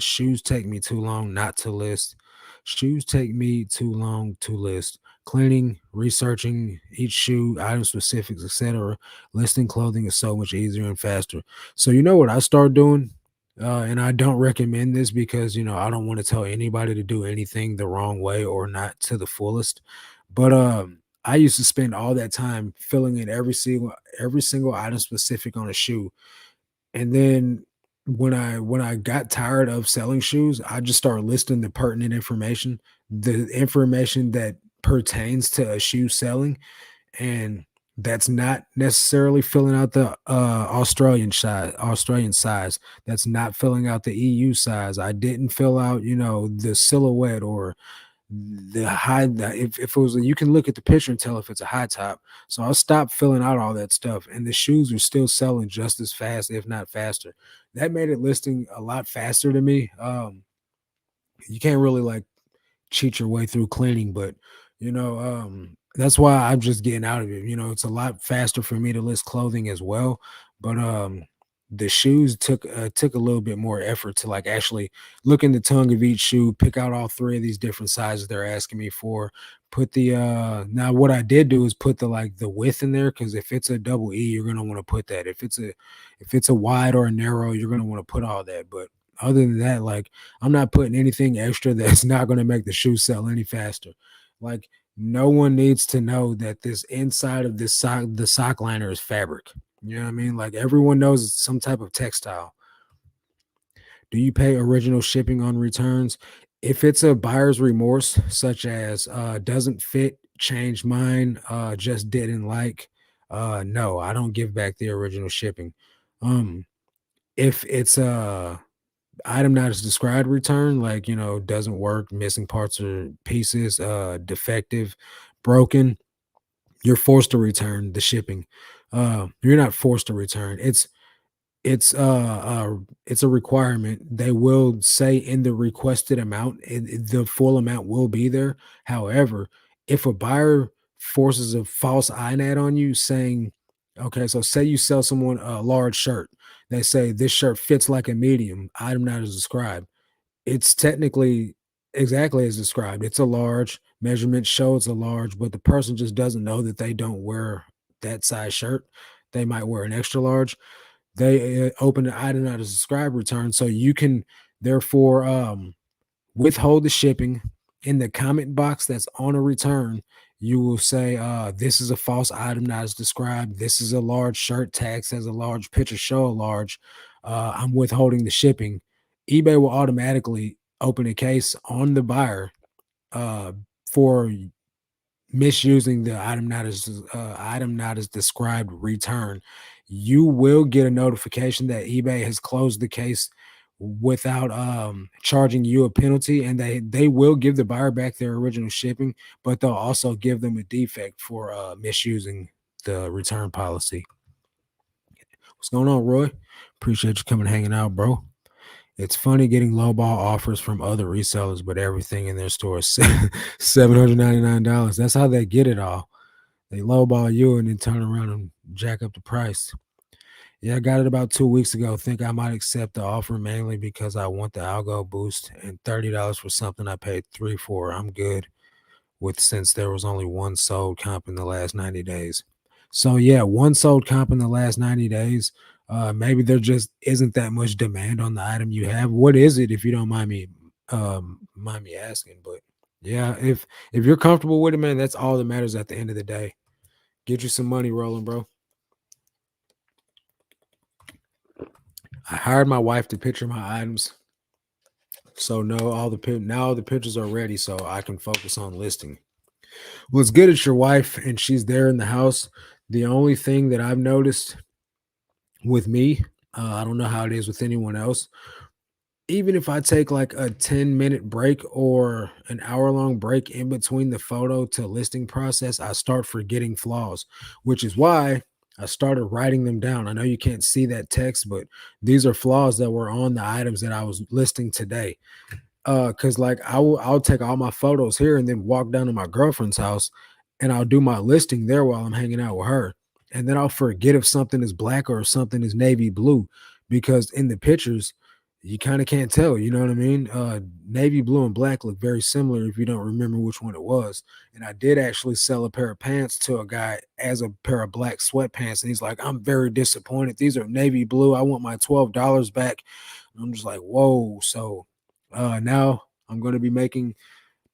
Shoes take me too long not to list. Shoes take me too long to list. Cleaning, researching each shoe, item specifics, etc. Listing clothing is so much easier and faster. So you know what I start doing? And I don't recommend this because I don't want to tell anybody to do anything the wrong way or not to the fullest. But I used to spend all that time filling in every single item specific on a shoe, and then when I got tired of selling shoes, I just started listing the pertinent information, the information that pertains to a shoe selling, and that's not necessarily filling out the Australian size. That's not filling out the EU size. I didn't fill out, the silhouette or if it was you can look at the picture and tell if it's a high top. So I'll stop filling out all that stuff, and the shoes are still selling just as fast, if not faster. That made it listing a lot faster to me. You can't really like cheat your way through cleaning, but that's why I'm just getting out of it. It's a lot faster for me to list clothing as well, but the shoes took a little bit more effort to like actually look in the tongue of each shoe, pick out all three of these different sizes they're asking me for. Put the now what I did do is put the width in there, because if it's a double E, you're gonna want to put that. If it's a wide or a narrow, you're gonna want to put all that. But other than that, like, I'm not putting anything extra that's not going to make the shoe sell any faster. Like, no one needs to know that this inside of this sock, the sock liner, is fabric. You know what I mean? Like, everyone knows it's some type of textile. Do you pay original shipping on returns? If it's a buyer's remorse, such as doesn't fit, change mine, just didn't like, no, I don't give back the original shipping. If it's a item not as described return, like, doesn't work, missing parts or pieces, defective, broken, you're forced to return the shipping. You're not forced to return. It's it's a requirement. They will say in the requested amount, the full amount will be there. However, if a buyer forces a false INAD on you saying, okay, so say you sell someone a large shirt, they say this shirt fits like a medium, item not as described. It's technically exactly as described. It's a large, measurement shows a large, but the person just doesn't know that they don't wear that size shirt. They might wear an extra large. They open an item not as described return, so you can therefore withhold the shipping. In the comment box that's on a return, you will say, this is a false item not as described. This is a large shirt, tag says a large, picture show a large. I'm withholding the shipping. eBay will automatically open a case on the buyer uh, for misusing the item not as described return. You will get a notification that eBay has closed the case without charging you a penalty, and they will give the buyer back their original shipping, but they'll also give them a defect for misusing the return policy. What's going on, Roy? Appreciate you coming hanging out, bro. It's funny getting lowball offers from other resellers, but everything in their store is $799. That's how they get it all. They lowball you and then turn around and jack up the price. Yeah, I got it about 2 weeks ago. Think I might accept the offer mainly because I want the algo boost, and $30 for something I paid three for. I'm good with, since there was only one sold comp in the last 90 days. So yeah, one sold comp in the last 90 days. Maybe there just isn't that much demand on the item you have. What is it, if you don't mind me asking? But yeah, if you're comfortable with it, man, that's all that matters at the end of the day. Get you some money rolling, bro. I hired my wife to picture my items, so no, now all the pictures are ready, so I can focus on listing. What's good at your wife, and she's there in the house. The only thing that I've noticed with me, I don't know how it is with anyone else. Even if I take like a 10-minute break or an hour-long break in between the photo to listing process, I start forgetting flaws, which is why I started writing them down. I know you can't see that text, but these are flaws that were on the items that I was listing today. Cause like I'll take all my photos here and then walk down to my girlfriend's house and I'll do my listing there while I'm hanging out with her. And then I'll forget if something is black or if something is navy blue, because in the pictures you kind of can't tell, you know what I mean? Navy blue and black look very similar if you don't remember which one it was. And I did actually sell a pair of pants to a guy as a pair of black sweatpants, and he's like, "I'm very disappointed. These are navy blue. I want my $12 back." And I'm just like, whoa. So now I'm going to be making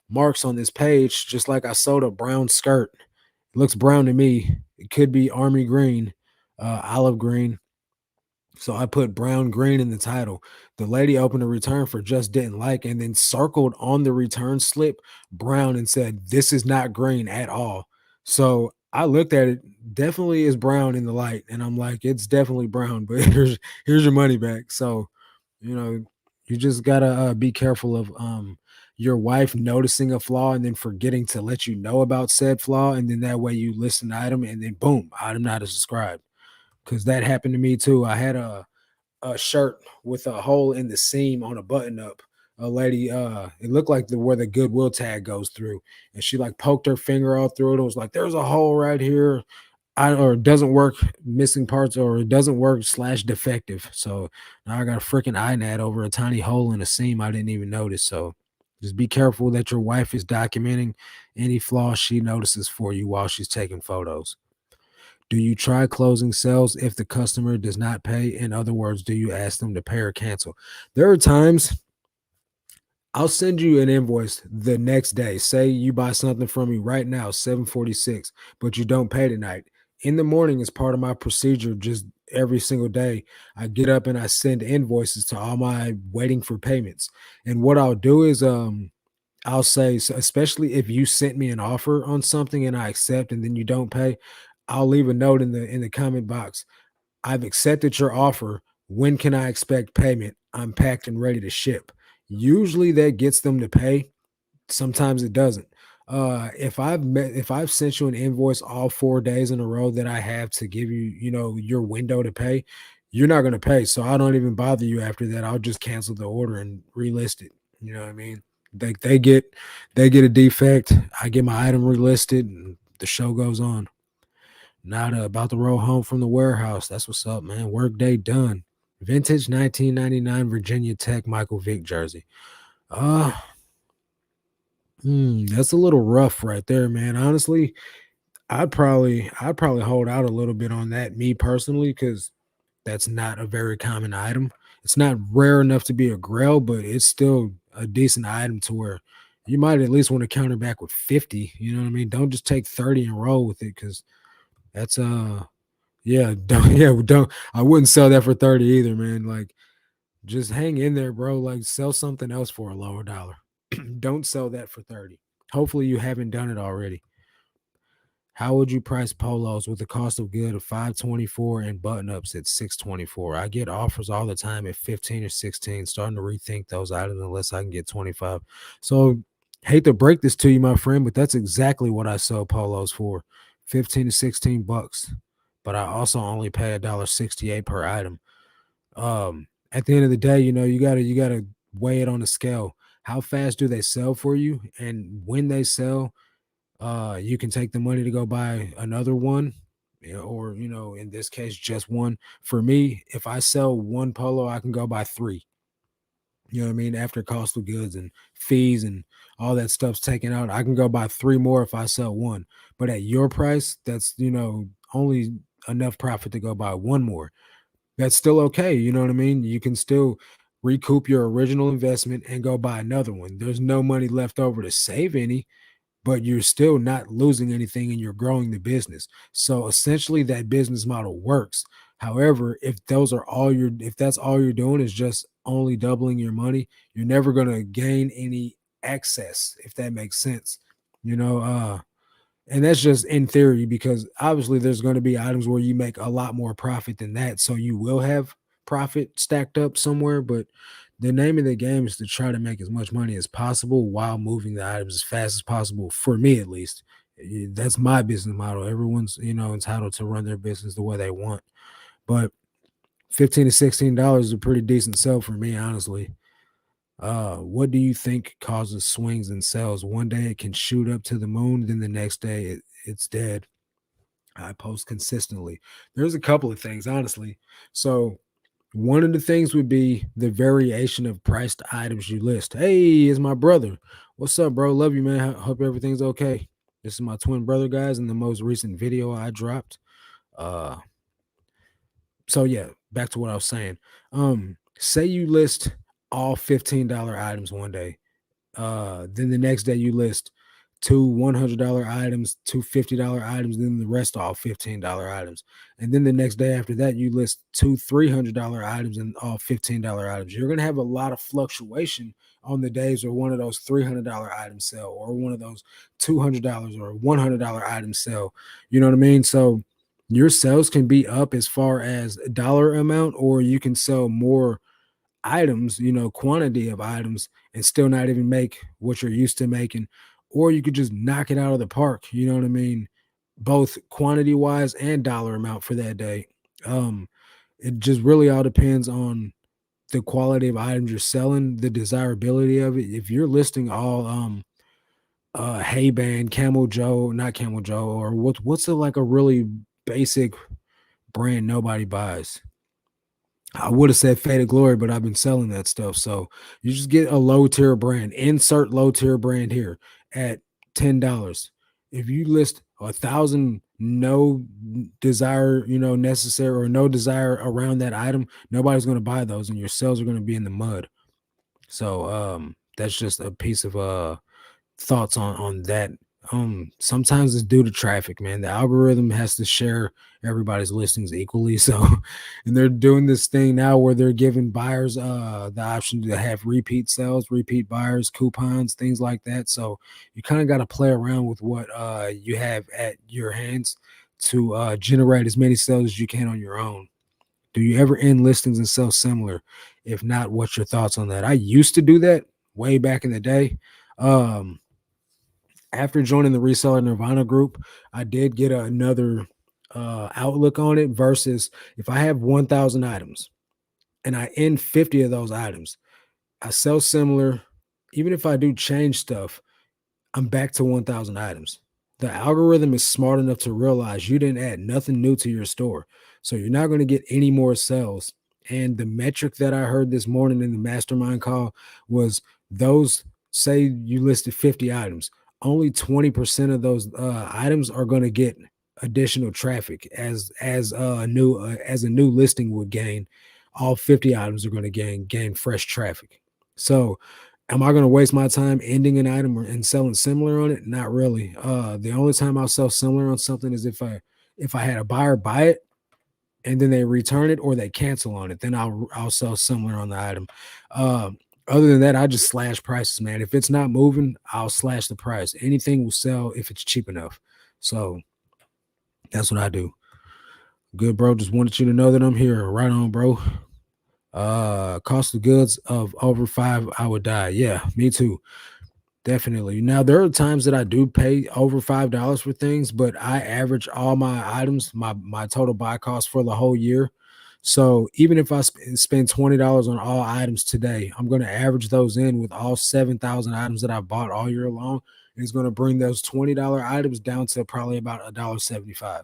marks on this page, just like I sold a brown skirt. It looks brown to me. It could be army green, olive green. So I put brown green in the title. The lady opened a return for just didn't like, and then circled on the return slip brown and said, "This is not green at all." So I looked at it, definitely is brown in the light, and I'm like, it's definitely brown, but here's your money back. So, you know, you just gotta be careful of your wife noticing a flaw and then forgetting to let you know about said flaw, and then that way you list an item and then boom, item not as described. Because that happened to me too. I had a shirt with a hole in the seam on a button up. A lady, it looked like where the Goodwill tag goes through, and she like poked her finger all through it. It was like, "There's a hole right here." Or it doesn't work, missing parts, or it doesn't work slash defective. So now I got a freaking INAD over a tiny hole in a seam I didn't even notice. So just be careful that your wife is documenting any flaws she notices for you while she's taking photos. Do you try closing sales if the customer does not pay? In other words, do you ask them to pay or cancel? There are times I'll send you an invoice the next day. Say you buy something from me right now, 746, but you don't pay tonight. In the morning, as part of my procedure, just every single day, I get up and I send invoices to all my waiting for payments. And what I'll do is I'll say, so especially if you sent me an offer on something and I accept and then you don't pay, I'll leave a note in the comment box. "I've accepted your offer. When can I expect payment? I'm packed and ready to ship." Usually that gets them to pay. Sometimes it doesn't. If I've sent you an invoice all 4 days in a row that I have to give you, your window to pay, you're not going to pay. So I don't even bother you after that. I'll just cancel the order and relist it. You know what I mean? They get a defect. I get my item relisted, and the show goes on. Not about to roll home from the warehouse. That's what's up, man. Work day done. Vintage 1999 Virginia Tech Michael Vick jersey. Uh, that's a little rough right there, man. Honestly, I'd probably hold out a little bit on that, me personally, because that's not a very common item. It's not rare enough to be a grail, but it's still a decent item to where you might at least want to counter back with 50. You know what I mean? Don't just take 30 and roll with it, because that's yeah, don't I wouldn't sell that for 30 either, man. Like, just hang in there, bro. Like, sell something else for a lower dollar. Don't sell that for 30. Hopefully you haven't done it already. How would you price polos with the cost of good of 524 and button ups at 624? I get offers all the time at 15 or 16. Starting to rethink those items unless I can get 25. So, hate to break this to you, my friend, but that's exactly what I sell polos for. 15 to 16 bucks. But I also only pay $1.68 per item. At the end of the day, you gotta weigh it on a scale. How fast do they sell for you? And when they sell, you can take the money to go buy another one, or in this case, just one. For me, if I sell one polo, I can go buy three. You know what I mean? After cost of goods and fees and all that stuff's taken out, I can go buy three more if I sell one. But at your price, that's only enough profit to go buy one more. that's still okay. You know what I mean? You can still recoup your original investment and go buy another one. There's no money left over to save any, but you're still not losing anything and you're growing the business. So essentially that business model works. However, if that's all you're doing is just only doubling your money, you're never going to gain any access, if that makes sense. You know, and that's just in theory, because obviously there's going to be items where you make a lot more profit than that. So you will have profit stacked up somewhere, but the name of the game is to try to make as much money as possible while moving the items as fast as possible, for me at least. That's my business model. Everyone's, entitled to run their business the way they want. But 15 to $16 is a pretty decent sell for me, honestly. What do you think causes swings in sales? One day it can shoot up to the moon, then the next day it's dead. I post consistently. There's a couple of things, honestly. So one of the things would be the variation of priced items you list. Hey, it's my brother. What's up, bro? Love you, man. Hope everything's okay. This is my twin brother, guys, in the most recent video I dropped. Uh, so yeah, back to what I was saying. Say you list all $15 items one day. Then the next day you list two $100 items, two $50 items, then the rest all $15 items. And then the next day after that, you list two $300 items and all $15 items. You're going to have a lot of fluctuation on the days where one of those $300 items sell, or one of those $200 or $100 items sell. You know what I mean? So your sales can be up as far as a dollar amount, or you can sell more items, quantity of items, and still not even make what you're used to making. Or you could just knock it out of the park, you know what I mean? Both quantity wise and dollar amount for that day. Um, it just really all depends on the quality of items you're selling, the desirability of it. If you're listing all Hey Band, Camel Joe, not Camel Joe, or what's like a really basic brand nobody buys. I would have said Faded Glory, but I've been selling that stuff. So you just get a low tier brand, insert low tier brand here at $10. If you list 1,000 no desire, necessary, or no desire around that item, nobody's going to buy those, and your sales are going to be in the mud. So that's just a piece of thoughts on that. Sometimes it's due to traffic, man. The algorithm has to share everybody's listings equally. So, and they're doing this thing now where they're giving buyers the option to have repeat sales, repeat buyers, coupons, things like that. So you kind of got to play around with what you have at your hands to generate as many sales as you can on your own. Do you ever end listings and sell similar? If not, what's your thoughts on that? I used to do that way back in the day. After joining the Reseller Nirvana group, I did get another outlook on it, versus if I have 1,000 items and I end 50 of those items, I sell similar. Even if I do change stuff, I'm back to 1,000 items. The algorithm is smart enough to realize you didn't add nothing new to your store. So you're not going to get any more sales. And the metric that I heard this morning in the mastermind call was, those, say you listed 50 items, only 20% of those items are going to get additional traffic as a new listing would gain. All 50 items are going to gain fresh traffic. So am I going to waste my time ending an item and selling similar on it? Not really. The only time I'll sell similar on something is if I had a buyer buy it and then they return it, or they cancel on it, then I'll sell similar on the item. Other than that, I just slash prices, man. If it's not moving, I'll slash the price. Anything will sell if it's cheap enough. So that's what I do. Good, bro. Just wanted you to know that I'm here. Right on, bro. Cost of goods of over 5, I would die. Yeah, me too. Definitely. Now there are times that I do pay over $5 for things, but I average all my items, my total buy cost for the whole year. So even if I spend $20 on all items today, I'm going to average those in with all 7,000 items that I've bought all year long. And it's going to bring those $20 items down to probably about $1.75.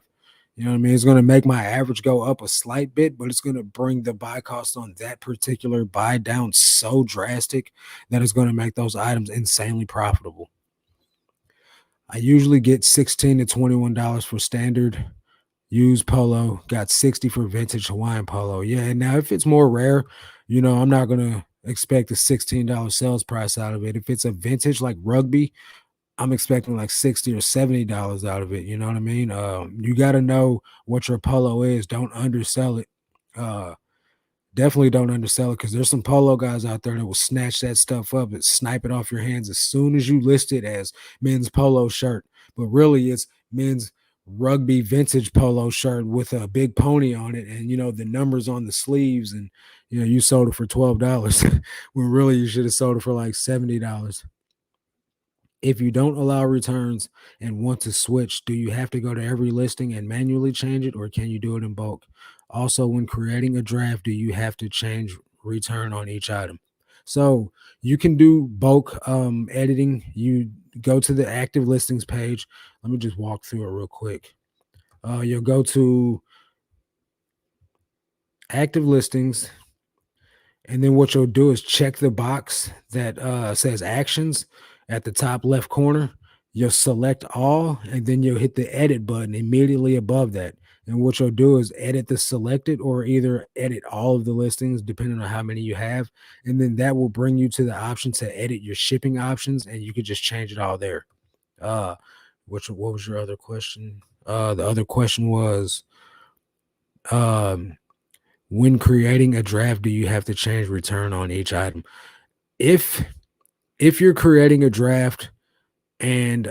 You know what I mean? It's going to make my average go up a slight bit, but it's going to bring the buy cost on that particular buy down so drastic that it's going to make those items insanely profitable. I usually get $16 to $21 for standard. used polo, got 60 for vintage Hawaiian polo. Yeah, and now if it's more rare, I'm not gonna expect a $16 sales price out of it. If it's a vintage like rugby, I'm expecting like 60 or $70 out of it. You know what I mean? You got to know what your polo is. Don't undersell it. Uh, Definitely don't undersell it because there's some polo guys out there that will snatch that stuff up and snipe it off your hands as soon as you list it as men's polo shirt. But really, it's men's rugby vintage polo shirt with a big pony on it, and the numbers on the sleeves, and you sold it for $12 when really you should have sold it for like $70. If you don't allow returns and want to switch, do you have to go to every listing and manually change it, or can you do it in bulk? Also, when creating a draft, do you have to change return on each item? So you can do bulk editing. You go to the active listings page. Let me just walk through it real quick. You'll go to active listings. And then what you'll do is check the box that says actions at the top left corner. You'll select all, and then you'll hit the edit button immediately above that. And what you'll do is edit the selected or either edit all of the listings, depending on how many you have. And then that will bring you to the option to edit your shipping options, and you could just change it all there. Uh, what was your other question? The other question was, um, when creating a draft, do you have to change return on each item? If you're creating a draft and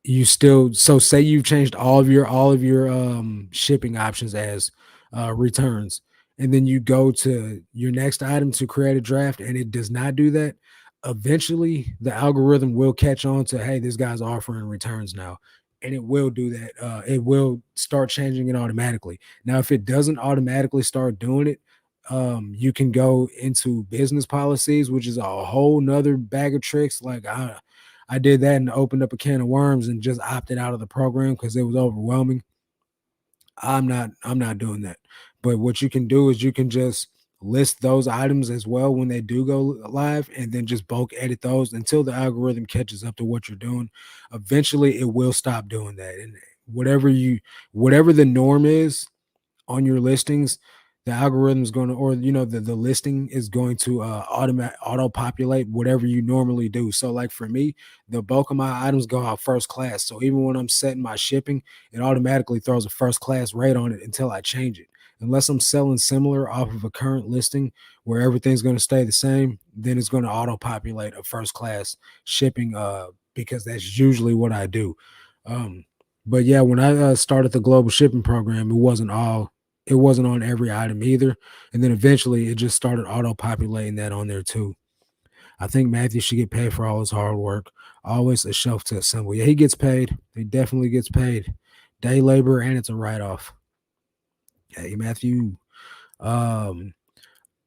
you still, so say you've changed all of your shipping options as returns, and then you go to your next item to create a draft and it does not do that, eventually the algorithm will catch on to, hey, this guy's offering returns now, and it will do that. It will start changing it automatically. Now if it doesn't automatically start doing it, you can go into business policies, which is a whole nother bag of tricks. Like I did that and opened up a can of worms and just opted out of the program because it was overwhelming. I'm not doing that. But what you can do is you can just list those items as well when they do go live, and then just bulk edit those until the algorithm catches up to what you're doing. Eventually it will stop doing that. And whatever the norm is on your listings, the algorithm is going to, or the listing is going to auto populate whatever you normally do. So like for me, the bulk of my items go out first class. So even when I'm setting my shipping, it automatically throws a first class rate on it until I change it. Unless I'm selling similar off of a current listing where everything's going to stay the same, then it's going to auto populate a first class shipping, because that's usually what I do. Um, but yeah, when I started the global shipping program, it wasn't on every item either. And then eventually it just started auto populating that on there too. I think Matthew should get paid for all his hard work. Always a shelf to assemble. Yeah, he gets paid. He definitely gets paid. Day labor, and it's a write-off. Hey, Matthew. Um,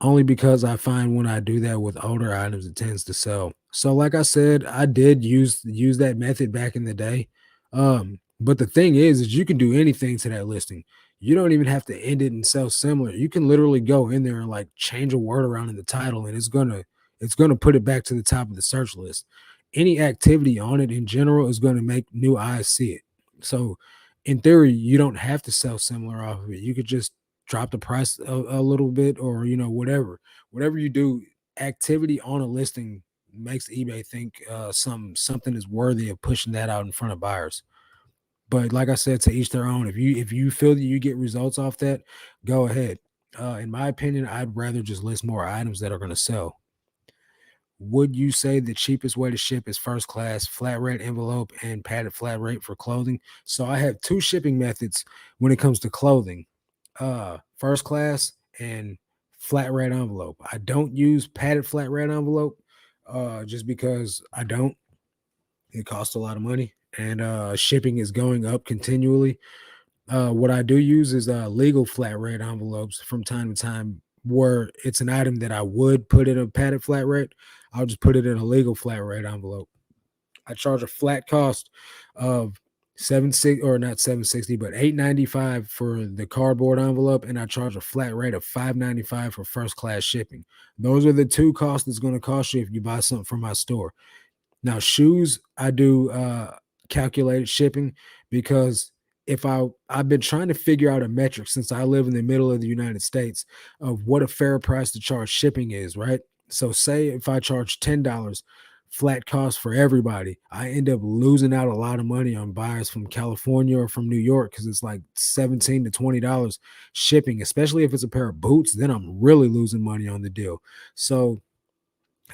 Only because I find when I do that with older items, it tends to sell. So, like I said, I did use that method back in the day. But the thing is you can do anything to that listing. You don't even have to end it and sell similar. You can literally go in there and like change a word around in the title, and it's gonna put it back to the top of the search list. Any activity on it in general is going to make new eyes see it. So, in theory, you don't have to sell similar off of it. You could just drop the price a little bit, or whatever you do. Activity on a listing makes eBay think something is worthy of pushing that out in front of buyers. But like I said, to each their own. If you feel that you get results off that, go ahead. In my opinion, I'd rather just list more items that are going to sell. Would you say the cheapest way to ship is first class, flat rate envelope, and padded flat rate for clothing? So I have two shipping methods when it comes to clothing: first class and flat rate envelope. I don't use padded flat rate envelope just because I don't. It costs a lot of money, and shipping is going up continually. What I do use is legal flat rate envelopes from time to time, where it's an item that I would put in a padded flat rate. I'll just put it in a legal flat rate envelope. I charge a flat cost of 760, or not 760, but 895 for the cardboard envelope, and I charge a flat rate of 595 for first class shipping. Those are the two costs it's going to cost you if you buy something from my store. Now, shoes, I do calculated shipping because if I've been trying to figure out a metric since I live in the middle of the United States of what a fair price to charge shipping is, right? So say if I charge $10 flat cost for everybody, I end up losing out a lot of money on buyers from California or from New York because it's like $17 to $20 shipping, especially if it's a pair of boots, then I'm really losing money on the deal. So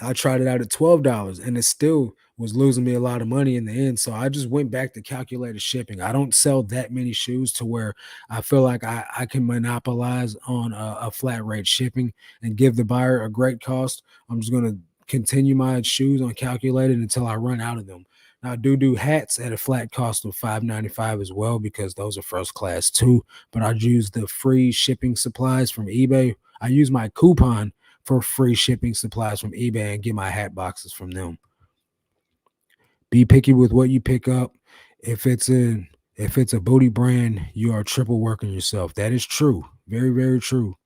I tried it out at $12 and it still was losing me a lot of money in the end. So I just went back to calculated shipping. I don't sell that many shoes to where I feel like I can monopolize on a flat rate shipping and give the buyer a great cost. I'm just going to continue my shoes on calculated until I run out of them. Now, I do hats at a flat cost of $5.95 as well because those are first class too. But I use the free shipping supplies from eBay. I use my coupon for free shipping supplies from eBay and get my hat boxes from them. Be picky with what you pick up. If it's a booty brand, you are triple working yourself. That is true. Very, very true.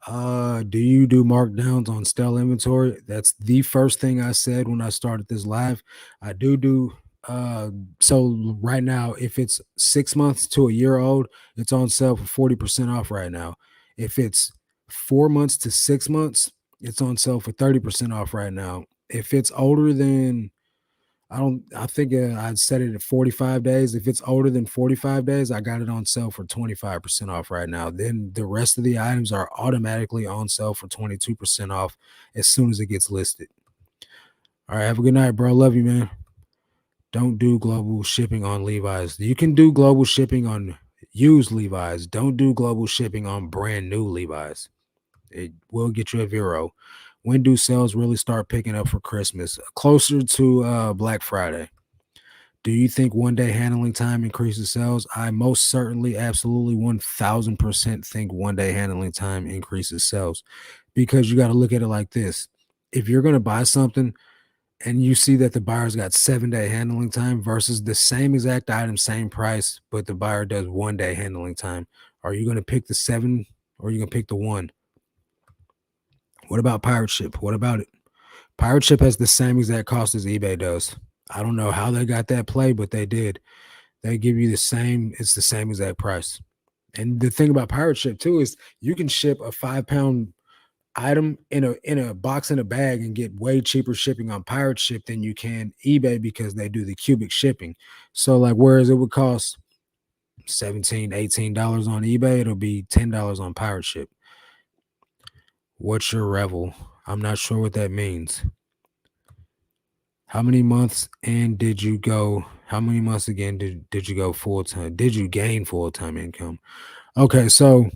Do you do markdowns on stale inventory? That's the first thing I said when I started this live. I do uh so right now, if it's 6 months to a year old, it's on sale for 40% off right now. If it's 4 months to 6 months, it's on sale for 30% off right now. If it's older than I think I'd set it at 45 days. If it's older than 45 days, I got it on sale for 25% off right now. Then the rest of the items are automatically on sale for 22% off as soon as it gets listed. All right, have a good night, bro. Love you, man. Don't do global shipping on Levi's. You can do global shipping on used Levi's. Don't do global shipping on brand new Levi's. It will get you a Vero. When do sales really start picking up for Christmas? Closer to Black Friday. Do you think one day handling time increases sales? I most certainly, absolutely, 1000% think one day handling time increases sales because you got to look at it like this. If you're going to buy something and you see that the buyer's got 7 day handling time versus the same exact item, same price, but the buyer does 1 day handling time, are you going to pick the 7 or are you going to pick the 1? What about pirate ship? What about it? Pirate ship has the same exact cost as eBay does. I don't know how they got that play, but they did. They give you the same, it's the same exact price. And the thing about pirate ship too is you can ship a 5 pound item in a box in a bag and get way cheaper shipping on pirate ship than you can eBay because they do the cubic shipping. So like whereas it would cost 17 $18 on eBay, it'll be $10 on pirate ship. What's your revel? I'm not sure what that means. How many months in did you go? How many months again did you go full time? Did you gain full time income? Okay, so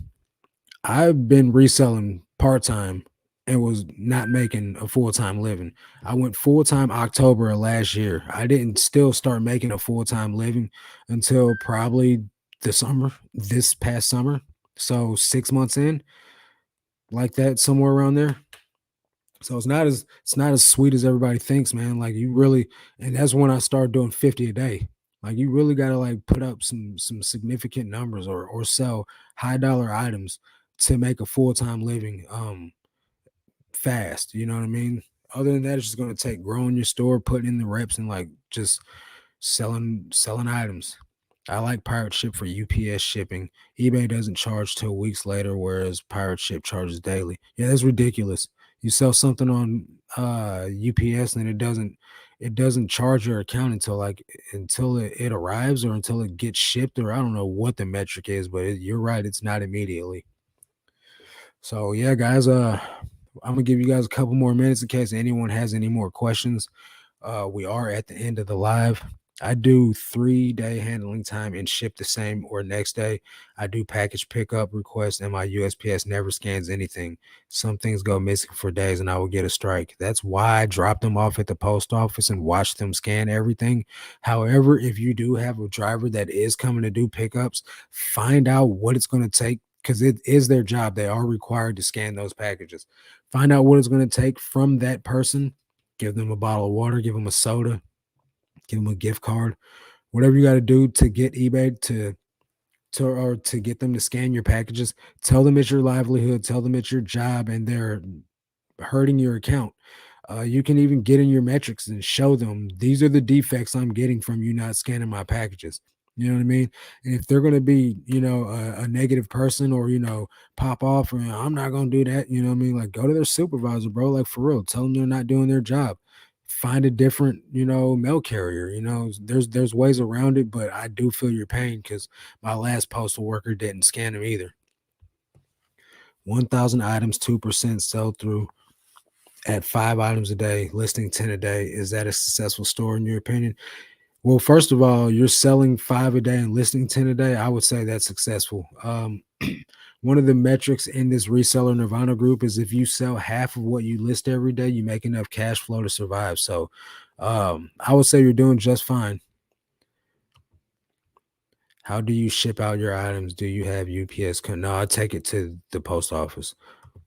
I've been reselling part time and was not making a full time living. I went full time October of last year. I didn't still start making a full time living until probably the summer, this past summer. So 6 months in, like that, somewhere around there. So it's not as sweet as everybody thinks, man. Like you really, and that's when I started doing 50 a day. Like you really gotta like put up some significant numbers or sell high dollar items to make a full time living fast. You know what I mean? Other than that, it's just gonna take growing your store, putting in the reps, and like just selling items. I like Pirate Ship for UPS shipping. eBay doesn't charge till weeks later, whereas Pirate Ship charges daily. Yeah, that's ridiculous. You sell something on UPS and it doesn't charge your account until until it arrives or until it gets shipped, or I don't know what the metric is, but you're right, it's not immediately. So yeah, guys, I'm gonna give you guys a couple more minutes in case anyone has any more questions. We are at the end of the live. I do 3 day handling time and ship the same or next day. I do package pickup requests and my USPS never scans anything. Some things go missing for days and I will get a strike. That's why I drop them off at the post office and watch them scan everything. However, if you do have a driver that is coming to do pickups, find out what it's going to take because it is their job. They are required to scan those packages. Find out what it's going to take from that person. Give them a bottle of water, give them a soda, give them a gift card, whatever you got to do to get eBay to get them to scan your packages. Tell them it's your livelihood, tell them it's your job, and they're hurting your account. You can even get in your metrics and show them these are the defects I'm getting from you not scanning my packages. You know what I mean? And if they're going to be, a negative person or, pop off or I'm not going to do that, you know what I mean? Like go to their supervisor, bro. Like for real, tell them they're not doing their job. Find a different, mail carrier. There's ways around it, but I do feel your pain because my last postal worker didn't scan them either. 1,000 items, 2% sell through at 5 items a day, listing 10 a day. Is that a successful store in your opinion? Well, first of all, you're selling 5 a day and listing 10 a day. I would say that's successful. One of the metrics in this reseller Nirvana group is if you sell half of what you list every day, you make enough cash flow to survive. So I would say you're doing just fine. How do you ship out your items? Do you have UPS? No, I take it to the post office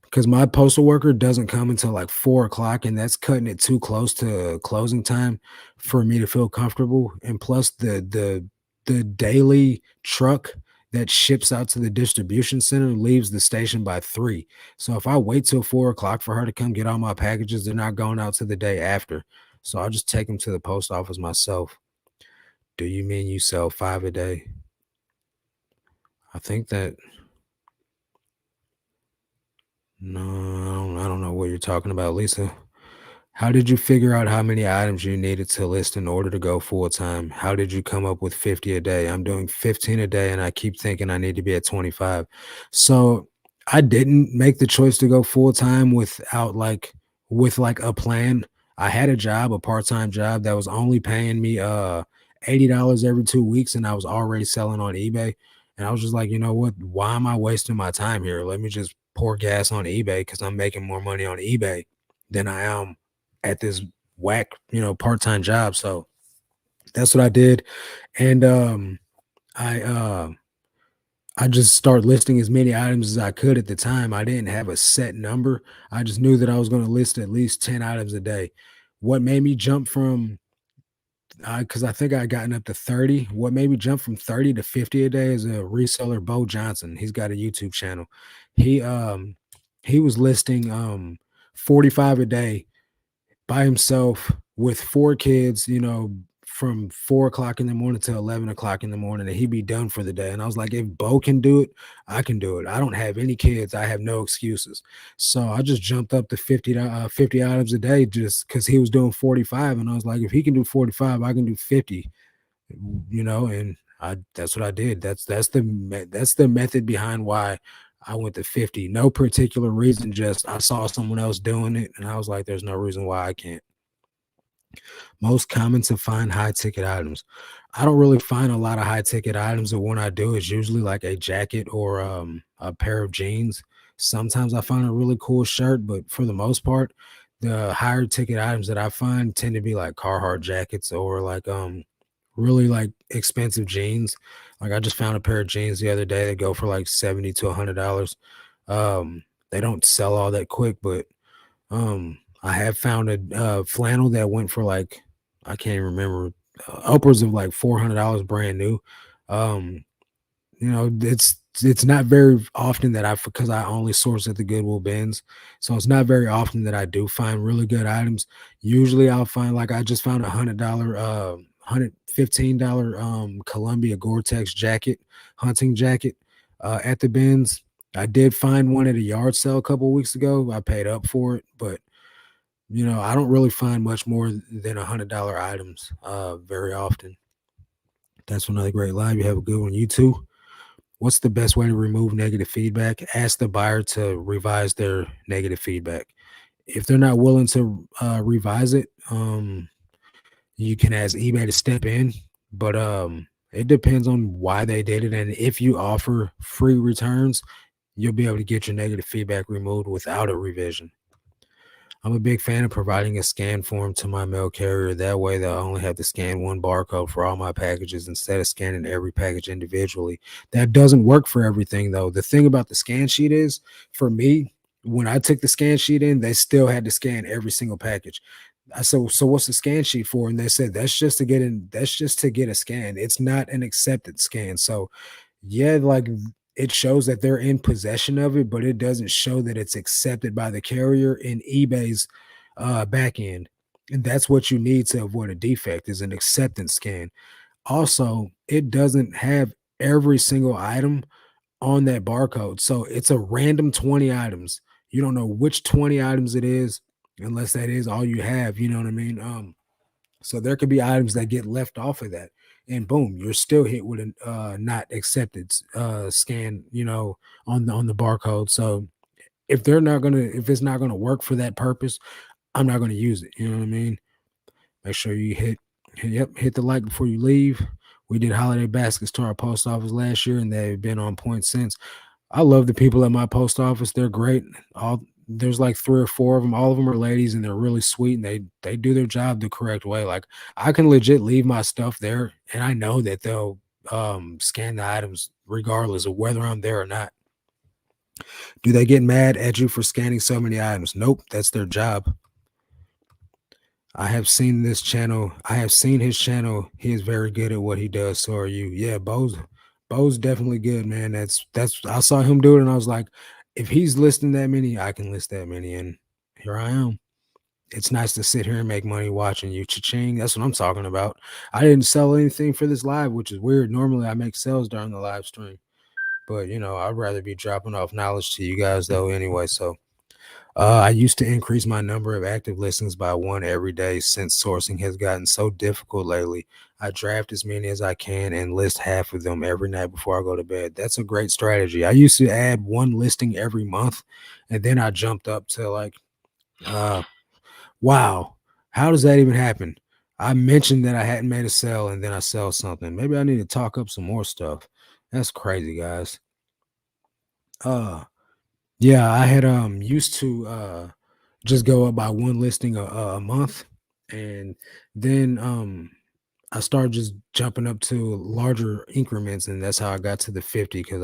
because my postal worker doesn't come until like 4 o'clock, and that's cutting it too close to closing time for me to feel comfortable. And plus, the daily truck that ships out to the distribution center leaves the station by 3. So if I wait till 4 o'clock for her to come get all my packages, they're not going out to the day after. So I'll just take them to the post office myself. Do you mean you sell 5 a day? I think that no, I don't know what you're talking about, Lisa. How did you figure out how many items you needed to list in order to go full time? How did you come up with 50 a day? I'm doing 15 a day and I keep thinking I need to be at 25. So I didn't make the choice to go full time with a plan. I had a job, a part-time job that was only paying me $80 every 2 weeks, and I was already selling on eBay. And I was just like, you know what? Why am I wasting my time here? Let me just pour gas on eBay because I'm making more money on eBay than I am at this whack, part-time job. So that's what I did. And I uh I just started listing as many items as I could at the time. I didn't have a set number. I just knew that I was going to list at least 10 items a day. What made me jump from because I think I had gotten up to 30. What made me jump from 30 to 50 a day is a reseller, Bo Johnson. He's got a YouTube channel. He um he was listing 45 a day by himself with 4 kids, from 4 o'clock in the morning to 11 o'clock in the morning, and he'd be done for the day. And I was like, if Bo can do it, I can do it. I don't have any kids. I have no excuses. So I just jumped up to 50 items a day just because he was doing 45. And I was like, if he can do 45, I can do 50, and that's what I did. That's the method behind why I went to 50. No particular reason, just I saw someone else doing it and I was like, there's no reason why I can't. Most common to find high ticket items. I don't really find a lot of high ticket items, but when I do, it's usually like a jacket or a pair of jeans. Sometimes I find a really cool shirt, but for the most part, the higher ticket items that I find tend to be like Carhartt jackets or like really like expensive jeans. Like I just found a pair of jeans the other day that go for like 70 to $100. They don't sell all that quick, but I have found a flannel that went for like I can't even remember upwards of like $400 brand new. Um, it's not very often that because I only source at the Goodwill bins, so it's not very often that I do find really good items. Usually, I'll find like I just found $100, $115 Columbia Gore-Tex jacket, hunting jacket, at the bins. I did find one at a yard sale a couple weeks ago. I paid up for it, but I don't really find much more than $100 items very often. That's another great live. You have a good one. You too. What's the best way to remove negative feedback? Ask the buyer to revise their negative feedback. If they're not willing to revise it, you can ask eBay to step in, but it depends on why they did it. And if you offer free returns, you'll be able to get your negative feedback removed without a revision. I'm a big fan of providing a scan form to my mail carrier. That way, they'll only have to scan one barcode for all my packages instead of scanning every package individually. That doesn't work for everything, though. The thing about the scan sheet is, for me, when I took the scan sheet in, they still had to scan every single package. I said, so what's the scan sheet for? And they said, that's just to get in, that's just to get a scan. It's not an accepted scan. So yeah, like it shows that they're in possession of it, but it doesn't show that it's accepted by the carrier in eBay's back end. And that's what you need to avoid a defect is an acceptance scan. Also, it doesn't have every single item on that barcode. So it's a random 20 items. You don't know which 20 items it is unless that is all you have, you know what I mean? So there could be items that get left off of that, and boom, you're still hit with a not accepted scan, on the barcode. So if it's not gonna work for that purpose, I'm not gonna use it. You know what I mean? Make sure you hit the like before you leave. We did holiday baskets to our post office last year, and they've been on point since. I love the people at my post office. They're great. All There's like 3 or 4 of them. All of them are ladies, and they're really sweet, and they do their job the correct way. Like, I can legit leave my stuff there, and I know that they'll scan the items regardless of whether I'm there or not. Do they get mad at you for scanning so many items? Nope, that's their job. I have seen his channel. He is very good at what he does. So are you. Yeah, Bo's definitely good, man. That's I saw him do it and I was like, if he's listing that many, I can list that many. And here I am. It's nice to sit here and make money watching you. Cha-ching. That's what I'm talking about. I didn't sell anything for this live, which is weird. Normally I make sales during the live stream. But I'd rather be dropping off knowledge to you guys though anyway. So I used to increase my number of active listings by one every day since sourcing has gotten so difficult lately. I draft as many as I can and list half of them every night before I go to bed. That's a great strategy. I used to add one listing every month, and then I jumped up to like, uh, wow, how does that even happen? I mentioned that I hadn't made a sale and then I sell something. Maybe I need to talk up some more stuff. That's crazy, guys. Uh, yeah, I had used to just go up by one listing a month, and then I started just jumping up to larger increments, and that's how I got to the 50. Because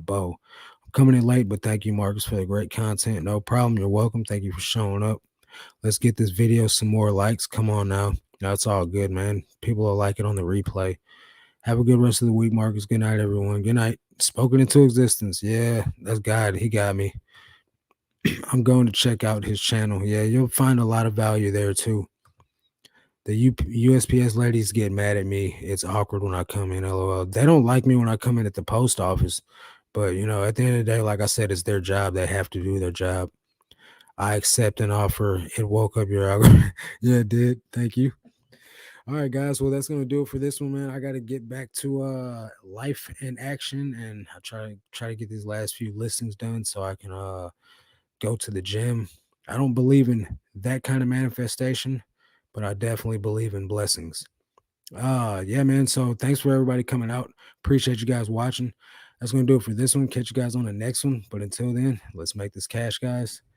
Bo, I'm coming in late, but thank you, Marcus, for the great content. No problem. You're welcome. Thank you for showing up. Let's get this video some more likes. Come on now. That's all good, man. People will like it on the replay. Have a good rest of the week, Marcus. Good night, everyone. Good night. Spoken into existence. Yeah, that's God. He got me. I'm going to check out his channel. Yeah, you'll find a lot of value there too. The USPS ladies get mad at me. It's awkward when I come in. LOL. They don't like me when I come in at the post office. But at the end of the day, like I said, it's their job. They have to do their job. I accept an offer. It woke up your algorithm. Yeah, it did. Thank you. All right, guys. Well, that's gonna do it for this one, man. I gotta get back to life in action, and I try to get these last few listings done so I can go to the gym. I don't believe in that kind of manifestation, but I definitely believe in blessings. Yeah, man. So thanks for everybody coming out. Appreciate you guys watching. That's gonna do it for this one. Catch you guys on the next one. But until then, let's make this cash, guys.